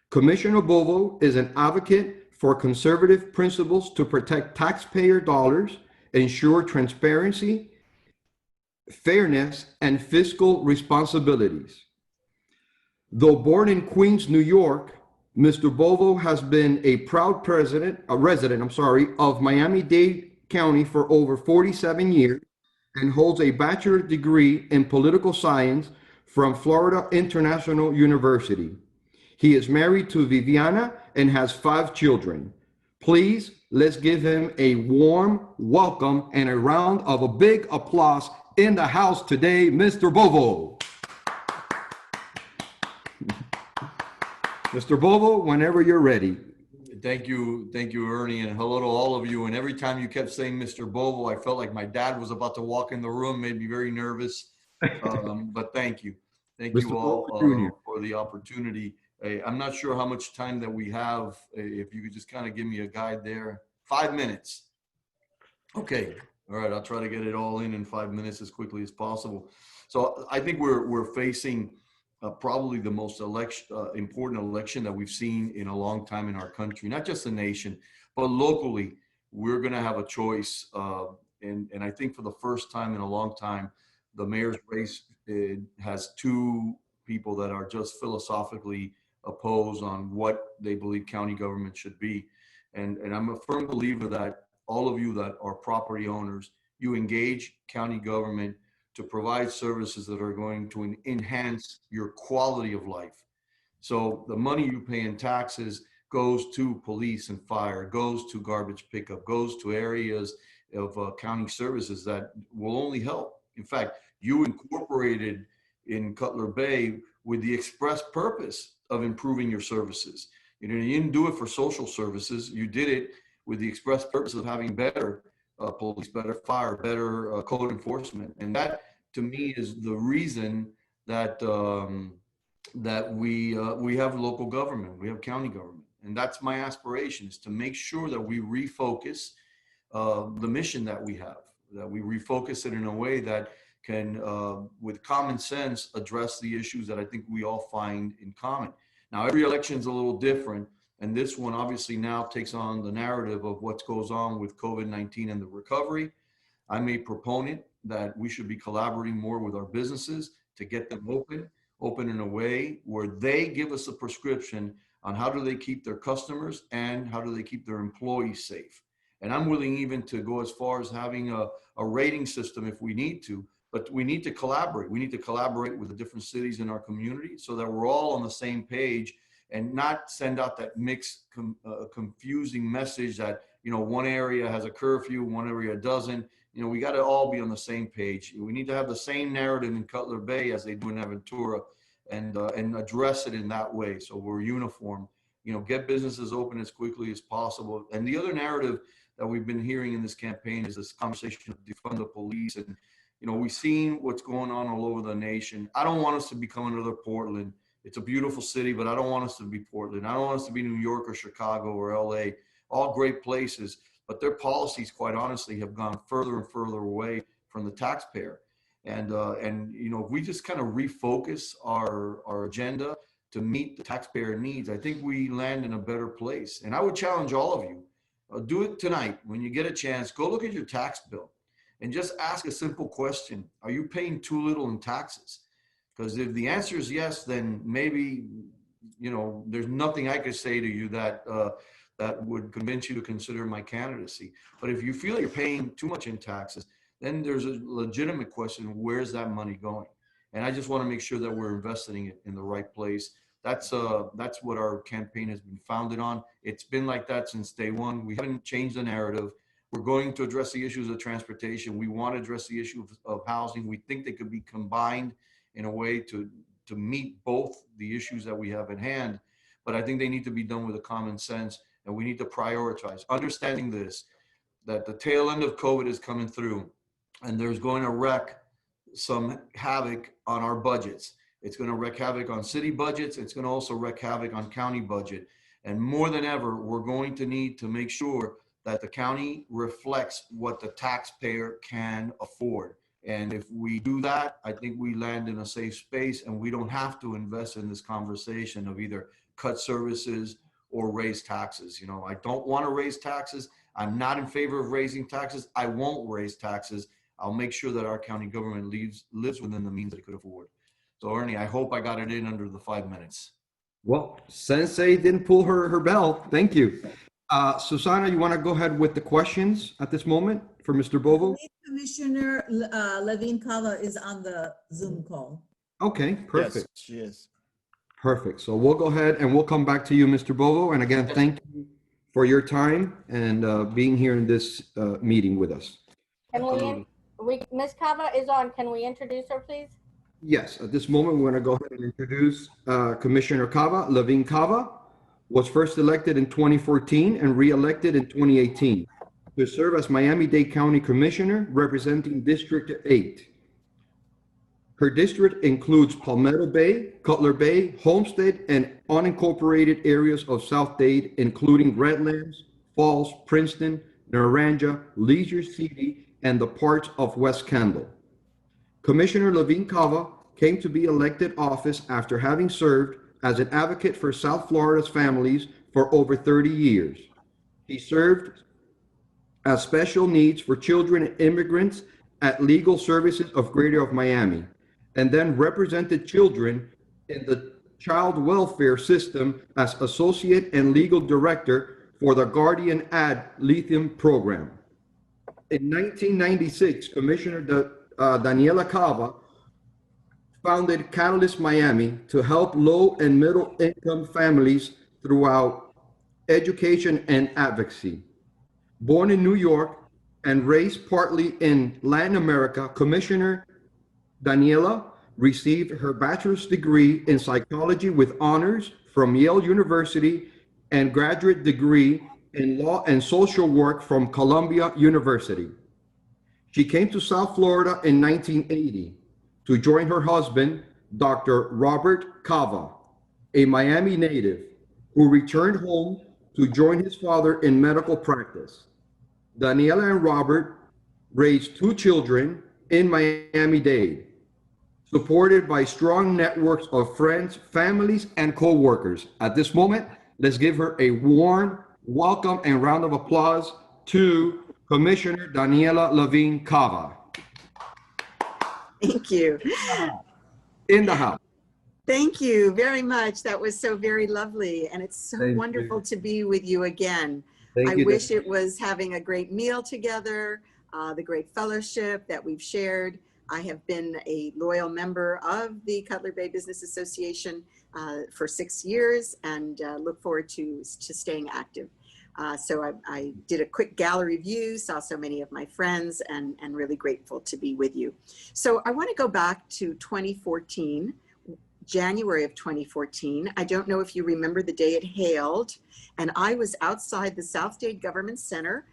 Commissioner Bovo is an advocate for conservative principles to protect taxpayer dollars, ensure transparency, fairness, and fiscal responsibilities. Though born in Queens, New York, Mr. Bovo has been a proud resident of Miami-Dade County for over 47 years and holds a bachelor's degree in political science from Florida International University. He is married to Viviana and has 5 children. Please, let's give him a warm welcome and a round of a big applause in the house today, Mr. Bovo. Mr. Bovo, whenever you're ready. Thank you, Ernie, and hello to all of you. And every time you kept saying Mr. Bovo, I felt like my dad was about to walk in the room, made me very nervous. But thank you Mr. all Bovo, for the opportunity. I'm not sure how much time that we have. If you could just kind of give me a guide there. 5 minutes. Okay. All right. I'll try to get it all in 5 minutes as quickly as possible. So I think we're facing probably the most important election that we've seen in a long time in our country, not just the nation, but locally. We're going to have a choice. And I think for the first time in a long time, the mayor's race has 2 people that are just philosophically opposed on what they believe county government should be. And I'm a firm believer that all of you that are property owners, you engage county government to provide services that are going to enhance your quality of life. So the money you pay in taxes goes to police and fire, goes to garbage pickup, goes to areas of county services that will only help. In fact, you incorporated in Cutler Bay with the express purpose of improving your services. You didn't do it for social services. You did it with the express purpose of having better police, better fire, better code enforcement. And that, to me, is the reason that that we have local government, we have county government. And that's my aspiration, is to make sure that we refocus the mission that we have, that we refocus it in a way that can, with common sense, address the issues that I think we all find in common. Now, every election is a little different, and this one obviously now takes on the narrative of what goes on with COVID-19 and the recovery. I'm a proponent that we should be collaborating more with our businesses to get them open in a way where they give us a prescription on how do they keep their customers and how do they keep their employees safe. And I'm willing even to go as far as having a rating system if we need to but we need to collaborate. We need to collaborate with the different cities in our community so that we're all on the same page and not send out that mixed, confusing message that, you know, one area has a curfew, one area doesn't. You know, we got to all be on the same page. We need to have the same narrative in Cutler Bay as they do in Aventura, and address it in that way. So we're uniform, you know, get businesses open as quickly as possible. And the other narrative that we've been hearing in this campaign is this conversation of defund the police. And, you know, we've seen what's going on all over the nation. I don't want us to become another Portland. It's a beautiful city, but I don't want us to be Portland. I don't want us to be New York or Chicago or LA, all great places, but their policies, quite honestly, have gone further and further away from the taxpayer. And you know, if we just kind of refocus our agenda to meet the taxpayer needs, I think we land in a better place. And I would challenge all of you, do it tonight. When you get a chance, go look at your tax bill and just ask a simple question. Are you paying too little in taxes? Because if the answer is yes, then maybe, you know, there's nothing I could say to you that that would convince you to consider my candidacy. But if you feel you're paying too much in taxes, then there's a legitimate question, where's that money going? And I just want to make sure that we're investing it in the right place. That's what our campaign has been founded on. It's been like that since day one. We haven't changed the narrative. We're going to address the issues of transportation. We want to address the issue of housing. We think they could be combined in a way to meet both the issues that we have at hand. But I think they need to be done with a common sense, and we need to prioritize. Understanding this, that the tail end of COVID is coming through, and there's going to wreak some havoc on our budgets. It's going to wreak havoc on city budgets. It's going to also wreak havoc on county budget. And more than ever, we're going to need to make sure that the county reflects what the taxpayer can afford. And if we do that, I think we land in a safe space, and we don't have to invest in this conversation of either cut services or raise taxes. You know, I don't want to raise taxes. I'm not in favor of raising taxes. I won't raise taxes. I'll make sure that our county government lives within the means that it could afford. So Ernie, I hope I got it in under the 5 minutes. Well, Sensei didn't pull her bell. Thank you. Susana, you want to go ahead with the questions at this moment for Mr. Bovo? Commissioner Levine Cava is on the Zoom call. Okay, perfect. Yes, she is. Perfect. So we'll go ahead and we'll come back to you, Mr. Bovo. And again, thank you for your time and being here in this meeting with us. Can Ms. Cava is on. Can we introduce her, please? Yes, at this moment, we're going to go ahead and introduce Commissioner Cava. Levine Cava was first elected in 2014 and re-elected in 2018 to serve as Miami-Dade County Commissioner representing District 8. Her district includes Palmetto Bay, Cutler Bay, Homestead, and unincorporated areas of South Dade, including Redlands, Falls, Princeton, Naranja, Leisure City, and the parts of West Kendall. Commissioner Levine Cava came to be elected office after having served as an advocate for South Florida's families for over 30 years. He served as special needs for children and immigrants at Legal Services of Greater of Miami, and then represented children in the child welfare system as associate and legal director for the Guardian Ad Lithium program. In 1996, Commissioner Daniela Cava founded Catalyst Miami to help low and middle income families throughout education and advocacy. Born in New York and raised partly in Latin America, Commissioner Daniela received her bachelor's degree in psychology with honors from Yale University and graduate degree in law and social work from Columbia University. She came to South Florida in 1980 to join her husband, Dr. Robert Cava, a Miami native who returned home to join his father in medical practice. Daniela and Robert raised 2 children in Miami-Dade, supported by strong networks of friends, families, and co-workers. At this moment, let's give her a warm welcome and round of applause to Commissioner Daniela Levine Cava. Thank you. In the house. Thank you very much. That was so very lovely. And it's so wonderful to be with you again. I wish it was having a great meal together, the great fellowship that we've shared. I have been a loyal member of the Cutler Bay Business Association for 6 years and look forward to staying active. So I did a quick gallery view, saw so many of my friends, and really grateful to be with you. So I want to go back to 2014, January of 2014. I don't know if you remember the day it hailed, and I was outside the South Dade Government Center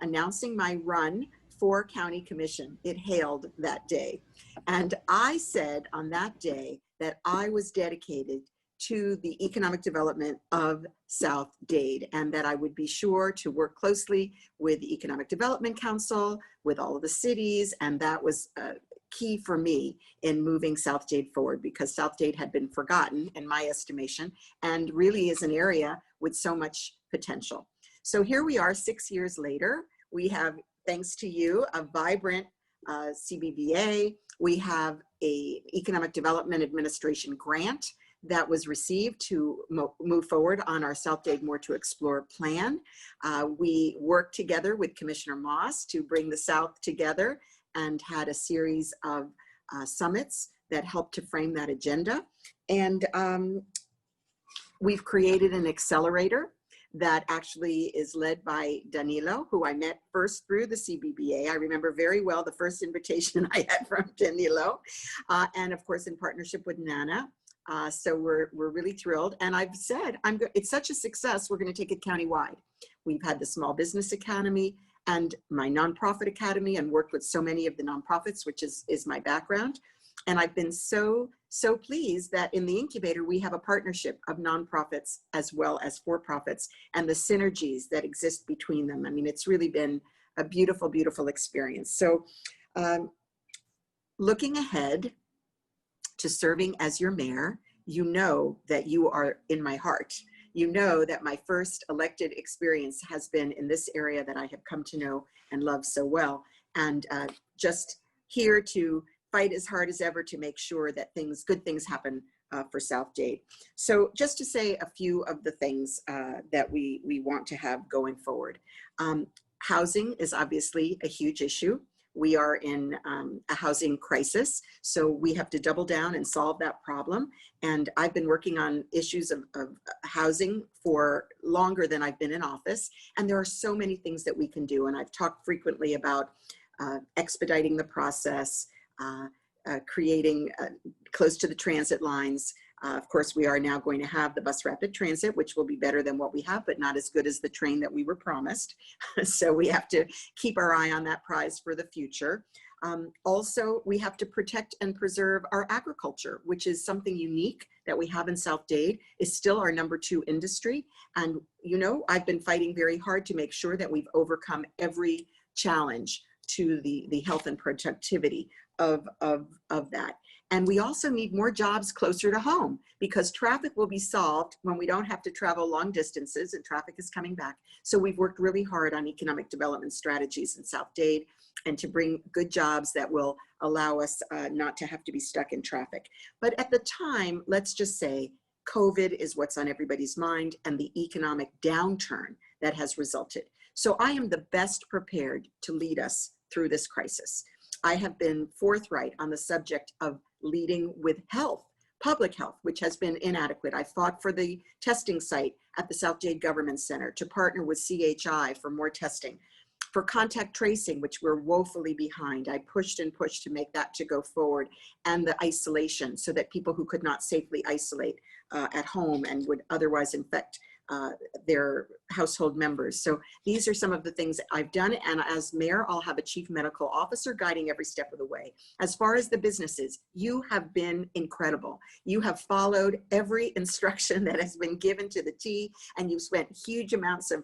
announcing my run for County Commission. It hailed that day. And I said on that day that I was dedicated to the economic development of South Dade, and that I would be sure to work closely with the Economic Development Council, with all of the cities, and that was key for me in moving South Dade forward, because South Dade had been forgotten in my estimation and really is an area with so much potential. So here we are 6 years later. We have, thanks to you, a vibrant CBBA. We have a Economic Development Administration grant that was received to move forward on our South Dade More to Explore plan. We worked together with Commissioner Moss to bring the South together and had a series of summits that helped to frame that agenda. And we've created an accelerator that actually is led by Danilo, who I met first through the CBBA. I remember very well the first invitation I had from Danilo, and of course in partnership with Nana. So we're really thrilled. And I've said, it's such a success, we're gonna take it countywide. We've had the Small Business Academy and my nonprofit academy, and worked with so many of the nonprofits, which is my background. And I've been so pleased that in the incubator, we have a partnership of nonprofits as well as for-profits, and the synergies that exist between them. I mean, it's really been a beautiful, beautiful experience. So looking ahead to serving as your mayor, you know that you are in my heart. You know that my first elected experience has been in this area that I have come to know and love so well. And just here to fight as hard as ever to make sure that good things happen for South Dade. So just to say a few of the things that we want to have going forward. Housing is obviously a huge issue. We are in a housing crisis, so we have to double down and solve that problem. And I've been working on issues of housing for longer than I've been in office. And there are so many things that we can do. And I've talked frequently about expediting the process, creating close to the transit lines. Of course, we are now going to have the bus rapid transit, which will be better than what we have, but not as good as the train that we were promised. So we have to keep our eye on that prize for the future. Also, we have to protect and preserve our agriculture, which is something unique that we have in South Dade. It's still our #2 industry. And, you know, I've been fighting very hard to make sure that we've overcome every challenge to the health and productivity of that. And we also need more jobs closer to home, because traffic will be solved when we don't have to travel long distances, and traffic is coming back. So we've worked really hard on economic development strategies in South Dade and to bring good jobs that will allow us not to have to be stuck in traffic. But at the time, let's just say COVID is what's on everybody's mind, and the economic downturn that has resulted. So I am the best prepared to lead us through this crisis. I have been forthright on the subject of leading with health, public health, which has been inadequate. I fought for the testing site at the South Dade Government Center, to partner with CHI for more testing. For contact tracing, which we're woefully behind, I pushed and pushed to make that to go forward, and the isolation, so that people who could not safely isolate at home and would otherwise infect their household members. So these are some of the things I've done. And as mayor, I'll have a chief medical officer guiding every step of the way. As far as the businesses, you have been incredible. You have followed every instruction that has been given to the T, and you've spent huge amounts of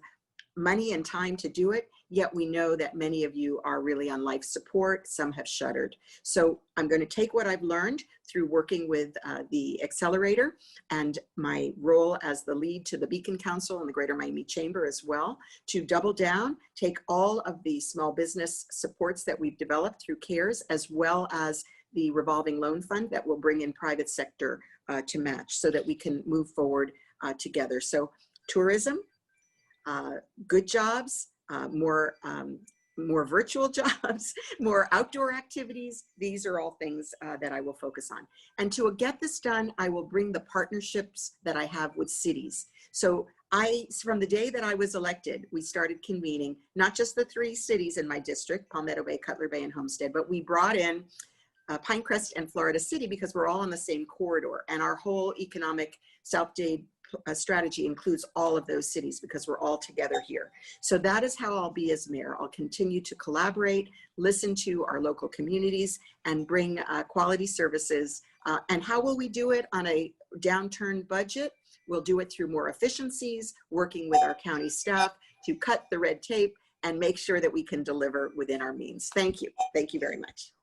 money and time to do it. Yet we know that many of you are really on life support. Some have shuttered. So I'm going to take what I've learned through working with the accelerator and my role as the lead to the Beacon Council and the Greater Miami Chamber as well, to double down, take all of the small business supports that we've developed through CARES, as well as the revolving loan fund that will bring in private sector to match, so that we can move forward together. So tourism, good jobs, more more virtual jobs, more outdoor activities. These are all things that I will focus on. And to get this done, I will bring the partnerships that I have with cities. So from the day that I was elected, we started convening not just the 3 cities in my district, Palmetto Bay, Cutler Bay, and Homestead, but we brought in Pinecrest and Florida City because we're all on the same corridor, and our whole economic South Dade strategy includes all of those cities because we're all together here. So that is how I'll be as mayor. I'll continue to collaborate, listen to our local communities, and bring quality services. And how will we do it on a downturned budget? We'll do it through more efficiencies, working with our county staff to cut the red tape and make sure that we can deliver within our means. Thank you. Thank you very much.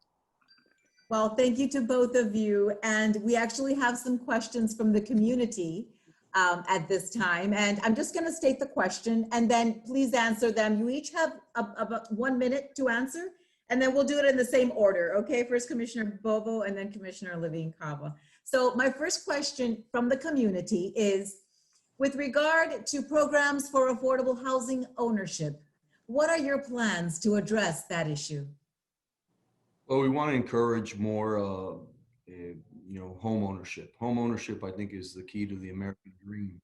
Well, thank you to both of you. And we actually have some questions from the community at this time. And I'm just going to state the question and then please answer them. You each have about 1 minute to answer, and then we'll do it in the same order. Okay, first Commissioner Bovo and then Commissioner Levine Cava. So my first question from the community is, with regard to programs for affordable housing ownership, what are your plans to address that issue? Well, we want to encourage more, home ownership. Home ownership, I think, is the key to the American dream.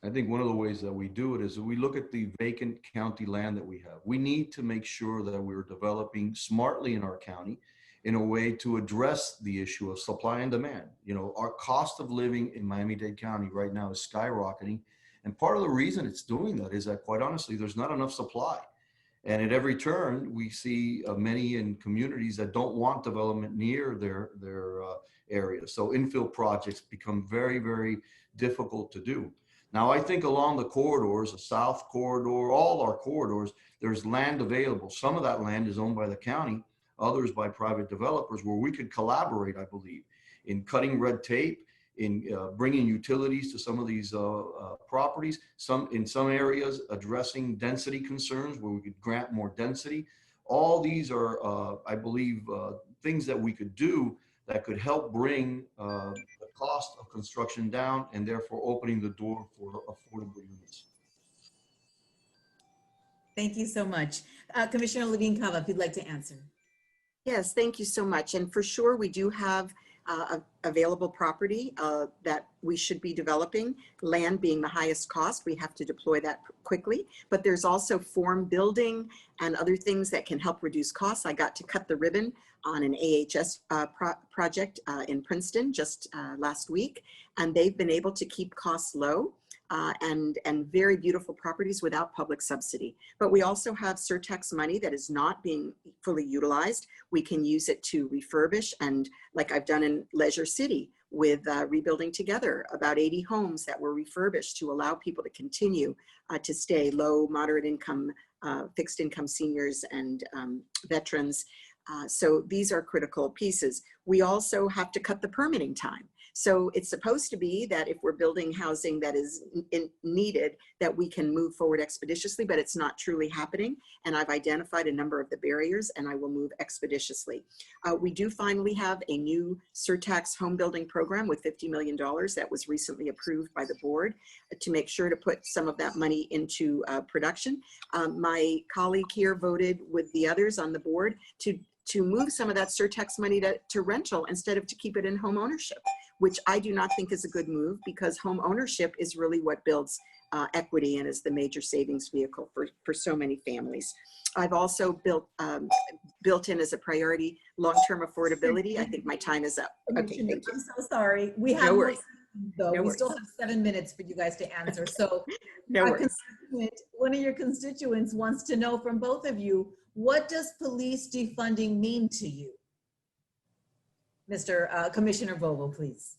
I think one of the ways that we do it is that we look at the vacant county land that we have. We need to make sure that we're developing smartly in our county in a way to address the issue of supply and demand. Our cost of living in Miami-Dade County right now is skyrocketing. And part of the reason it's doing that is that, quite honestly, there's not enough supply. And at every turn, we see many in communities that don't want development near their area. So infill projects become very, very difficult to do. Now, I think along the corridors, the South Corridor, all our corridors, there's land available. Some of that land is owned by the county, others by private developers, where we could collaborate, I believe, in cutting red tape, in bringing utilities to some of these properties, in some areas addressing density concerns where we could grant more density. All these are, I believe, things that we could do that could help bring the cost of construction down and therefore opening the door for affordable units. Thank you so much. Commissioner Levine Cava, if you'd like to answer. Yes, thank you so much. And for sure, we do have available property that we should be developing. Land being the highest cost, we have to deploy that quickly. But there's also form building and other things that can help reduce costs. I got to cut the ribbon on an AHS project in Princeton just last week, and they've been able to keep costs low. And very beautiful properties without public subsidy. But we also have surtax money that is not being fully utilized. We can use it to refurbish, and like I've done in Leisure City with Rebuilding Together, about 80 homes that were refurbished to allow people to continue to stay, low, moderate income, fixed income seniors and veterans. So these are critical pieces. We also have to cut the permitting time. So it's supposed to be that if we're building housing that is needed, that we can move forward expeditiously, but it's not truly happening. And I've identified a number of the barriers, and I will move expeditiously. We do finally have a new surtax home building program with $50 million that was recently approved by the board to make sure to put some of that money into production. My colleague here voted with the others on the board to move some of that surtax money to rental instead of to keep it in home ownership, which I do not think is a good move, because home ownership is really what builds equity and is the major savings vehicle for so many families. I've also built in as a priority long-term affordability. I think my time is up. Okay, thank you. I'm so sorry. We have No worries. though. No we worries. still have 7 minutes for you guys to answer. So No worries. one of your constituents wants to know from both of you, what does police defunding mean to you? Mr. Commissioner Bovo, please.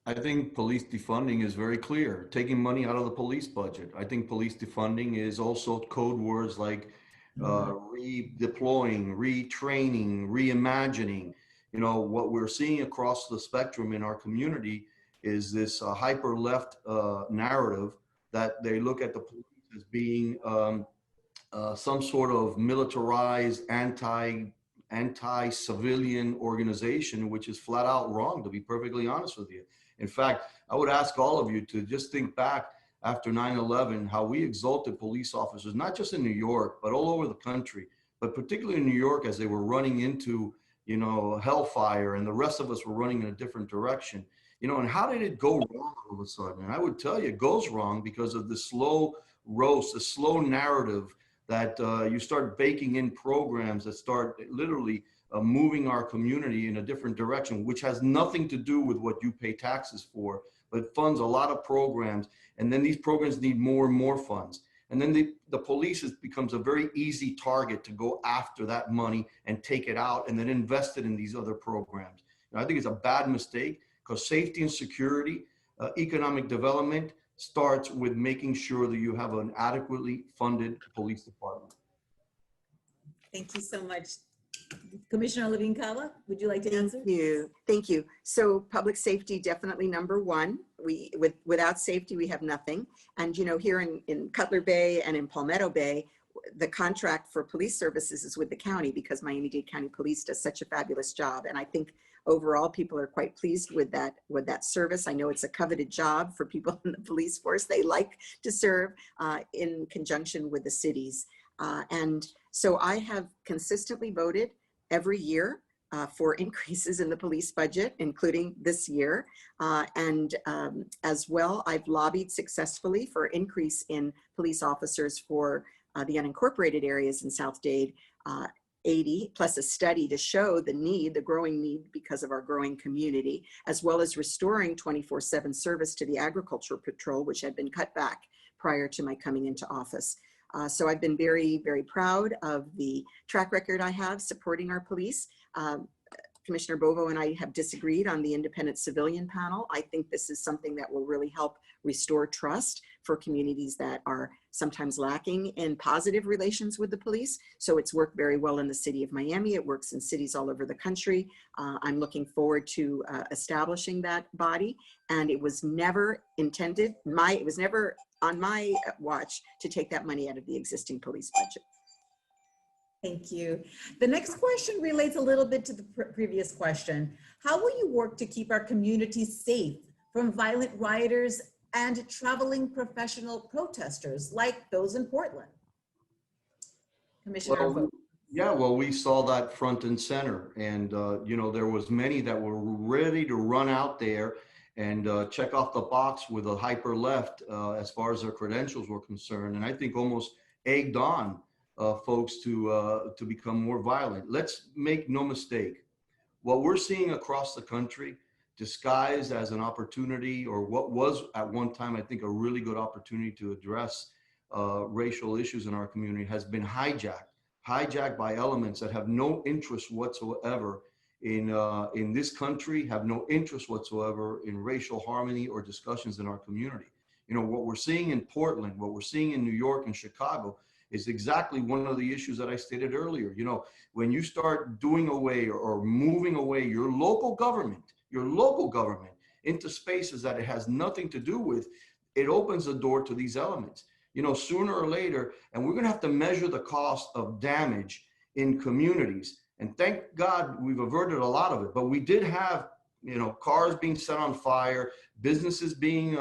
I think police defunding is very clear, taking money out of the police budget. I think police defunding is also code words like redeploying, retraining, reimagining. What we're seeing across the spectrum in our community is this hyper left narrative that they look at the police as being some sort of militarized anti-civilian organization, which is flat out wrong, to be perfectly honest with you. In fact, I would ask all of you to just think back after 9/11, how we exalted police officers, not just in New York, but all over the country, but particularly in New York as they were running into, hellfire, and the rest of us were running in a different direction. And how did it go wrong all of a sudden? And I would tell you, it goes wrong because of the slow roast, the slow narrative that you start baking in programs that start literally moving our community in a different direction, which has nothing to do with what you pay taxes for, but funds a lot of programs. And then these programs need more and more funds. And then the police becomes a very easy target to go after that money and take it out and then invest it in these other programs. And I think it's a bad mistake, because safety and security, economic development starts with making sure that you have an adequately funded police department. Thank you so much. Commissioner Levinkala, would you like to answer? Thank you. So public safety, definitely number one. Without safety, we have nothing. And here in Cutler Bay and in Palmetto Bay, the contract for police services is with the county, because Miami-Dade County Police does such a fabulous job. And I think overall people are quite pleased with that service. I know it's a coveted job for people in the police force. They like to serve in conjunction with the cities. And so I have consistently voted every year for increases in the police budget, including this year. And as well, I've lobbied successfully for increase in police officers for the unincorporated areas in South Dade, 80, plus a study to show the growing need because of our growing community, as well as restoring 24/7 service to the Agriculture Patrol, which had been cut back prior to my coming into office. So I've been very, very proud of the track record I have supporting our police. Commissioner Bovo and I have disagreed on the independent civilian panel. I think this is something that will really help restore trust for communities that are sometimes lacking in positive relations with the police. So it's worked very well in the city of Miami. It works in cities all over the country. I'm looking forward to establishing that body. And it was never intended, it was never on my watch to take that money out of the existing police budget. Thank you. The next question relates a little bit to the previous question. How will you work to keep our communities safe from violent rioters and traveling professional protesters like those in Portland? Commissioner Vogt. Yeah, well, we saw that front and center, and there was many that were ready to run out there and check off the box with a hyper left as far as their credentials were concerned, and I think almost egged on folks to become more violent. Let's make no mistake. What we're seeing across the country, disguised as an opportunity, or what was at one time, I think, a really good opportunity to address racial issues in our community, has been hijacked by elements that have no interest whatsoever in this country, have no interest whatsoever in racial harmony or discussions in our community. What we're seeing in Portland, what we're seeing in New York and Chicago, is exactly one of the issues that I stated earlier. When you start doing away or moving away your local government into spaces that it has nothing to do with, it opens the door to these elements. Sooner or later, and we're gonna have to measure the cost of damage in communities. And thank God we've averted a lot of it, but we did have, cars being set on fire, businesses being,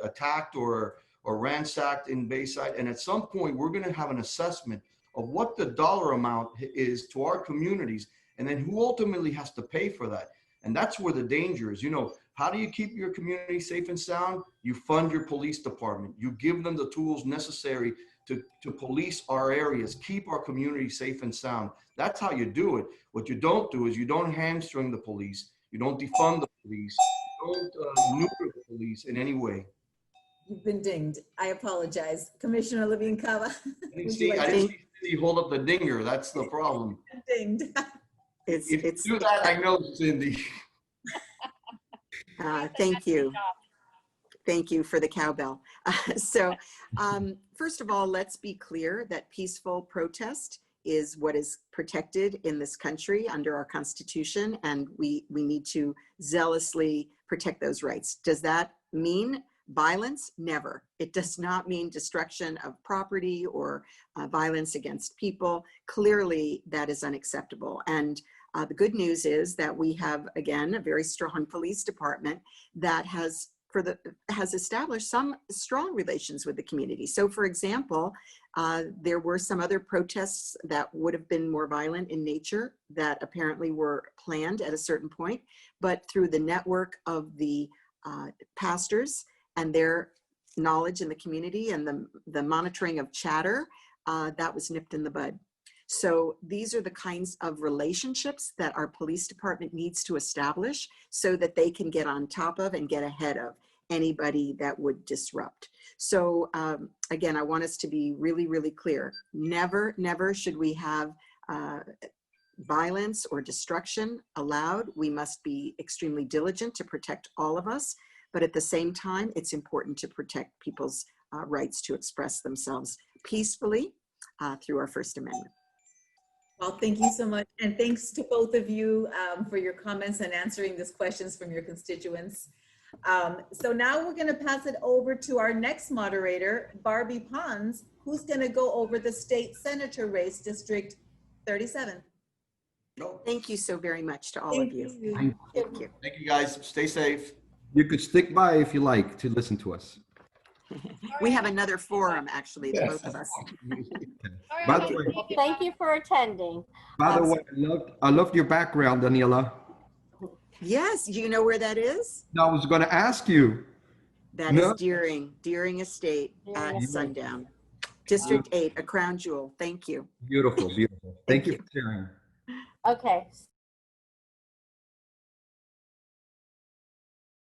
attacked or ransacked in Bayside. And at some point, we're going to have an assessment of what the dollar amount is to our communities, and then who ultimately has to pay for that. And that's where the danger is. How do you keep your community safe and sound? You fund your police department. You give them the tools necessary to police our areas, keep our community safe and sound. That's how you do it. What you don't do is you don't hamstring the police. You don't defund the police. You don't neuter the police in any way. You've been dinged. I apologize. Commissioner Levinkala. I didn't see Cindy hold up the dinger. That's the problem. Dinged. If you do that, I know, Cindy. Thank you. Thank you for the cowbell. First of all, let's be clear that peaceful protest is what is protected in this country under our Constitution, and we need to zealously protect those rights. Does that mean violence? Never. It does not mean destruction of property or violence against people. Clearly, that is unacceptable. And the good news is that we have, again, a very strong police department that has has established some strong relations with the community. So for example, there were some other protests that would have been more violent in nature that apparently were planned at a certain point, but through the network of the pastors and their knowledge in the community and the monitoring of chatter, that was nipped in the bud. So these are the kinds of relationships that our police department needs to establish so that they can get on top of and get ahead of anybody that would disrupt. So again, I want us to be really, really clear. Never, never should we have violence or destruction allowed. We must be extremely diligent to protect all of us. But at the same time, it's important to protect people's rights to express themselves peacefully through our First Amendment. Well, thank you so much. And thanks to both of you for your comments and answering these questions from your constituents. So now we're going to pass it over to our next moderator, Barbie Pons, who's going to go over the state senator race, District 37. Thank you so very much to all of you. Thank you. Thank you, guys. Stay safe. You could stick by if you like to listen to us. We have another forum, actually, the both of us. By the way, Thank you for attending. I loved your background, Daniela. Yes, do you know where that is? No, I was going to ask you. That is Deering Estate at sundown. District 8, a crown jewel. Thank you. Beautiful, beautiful. Thank you for sharing. Okay,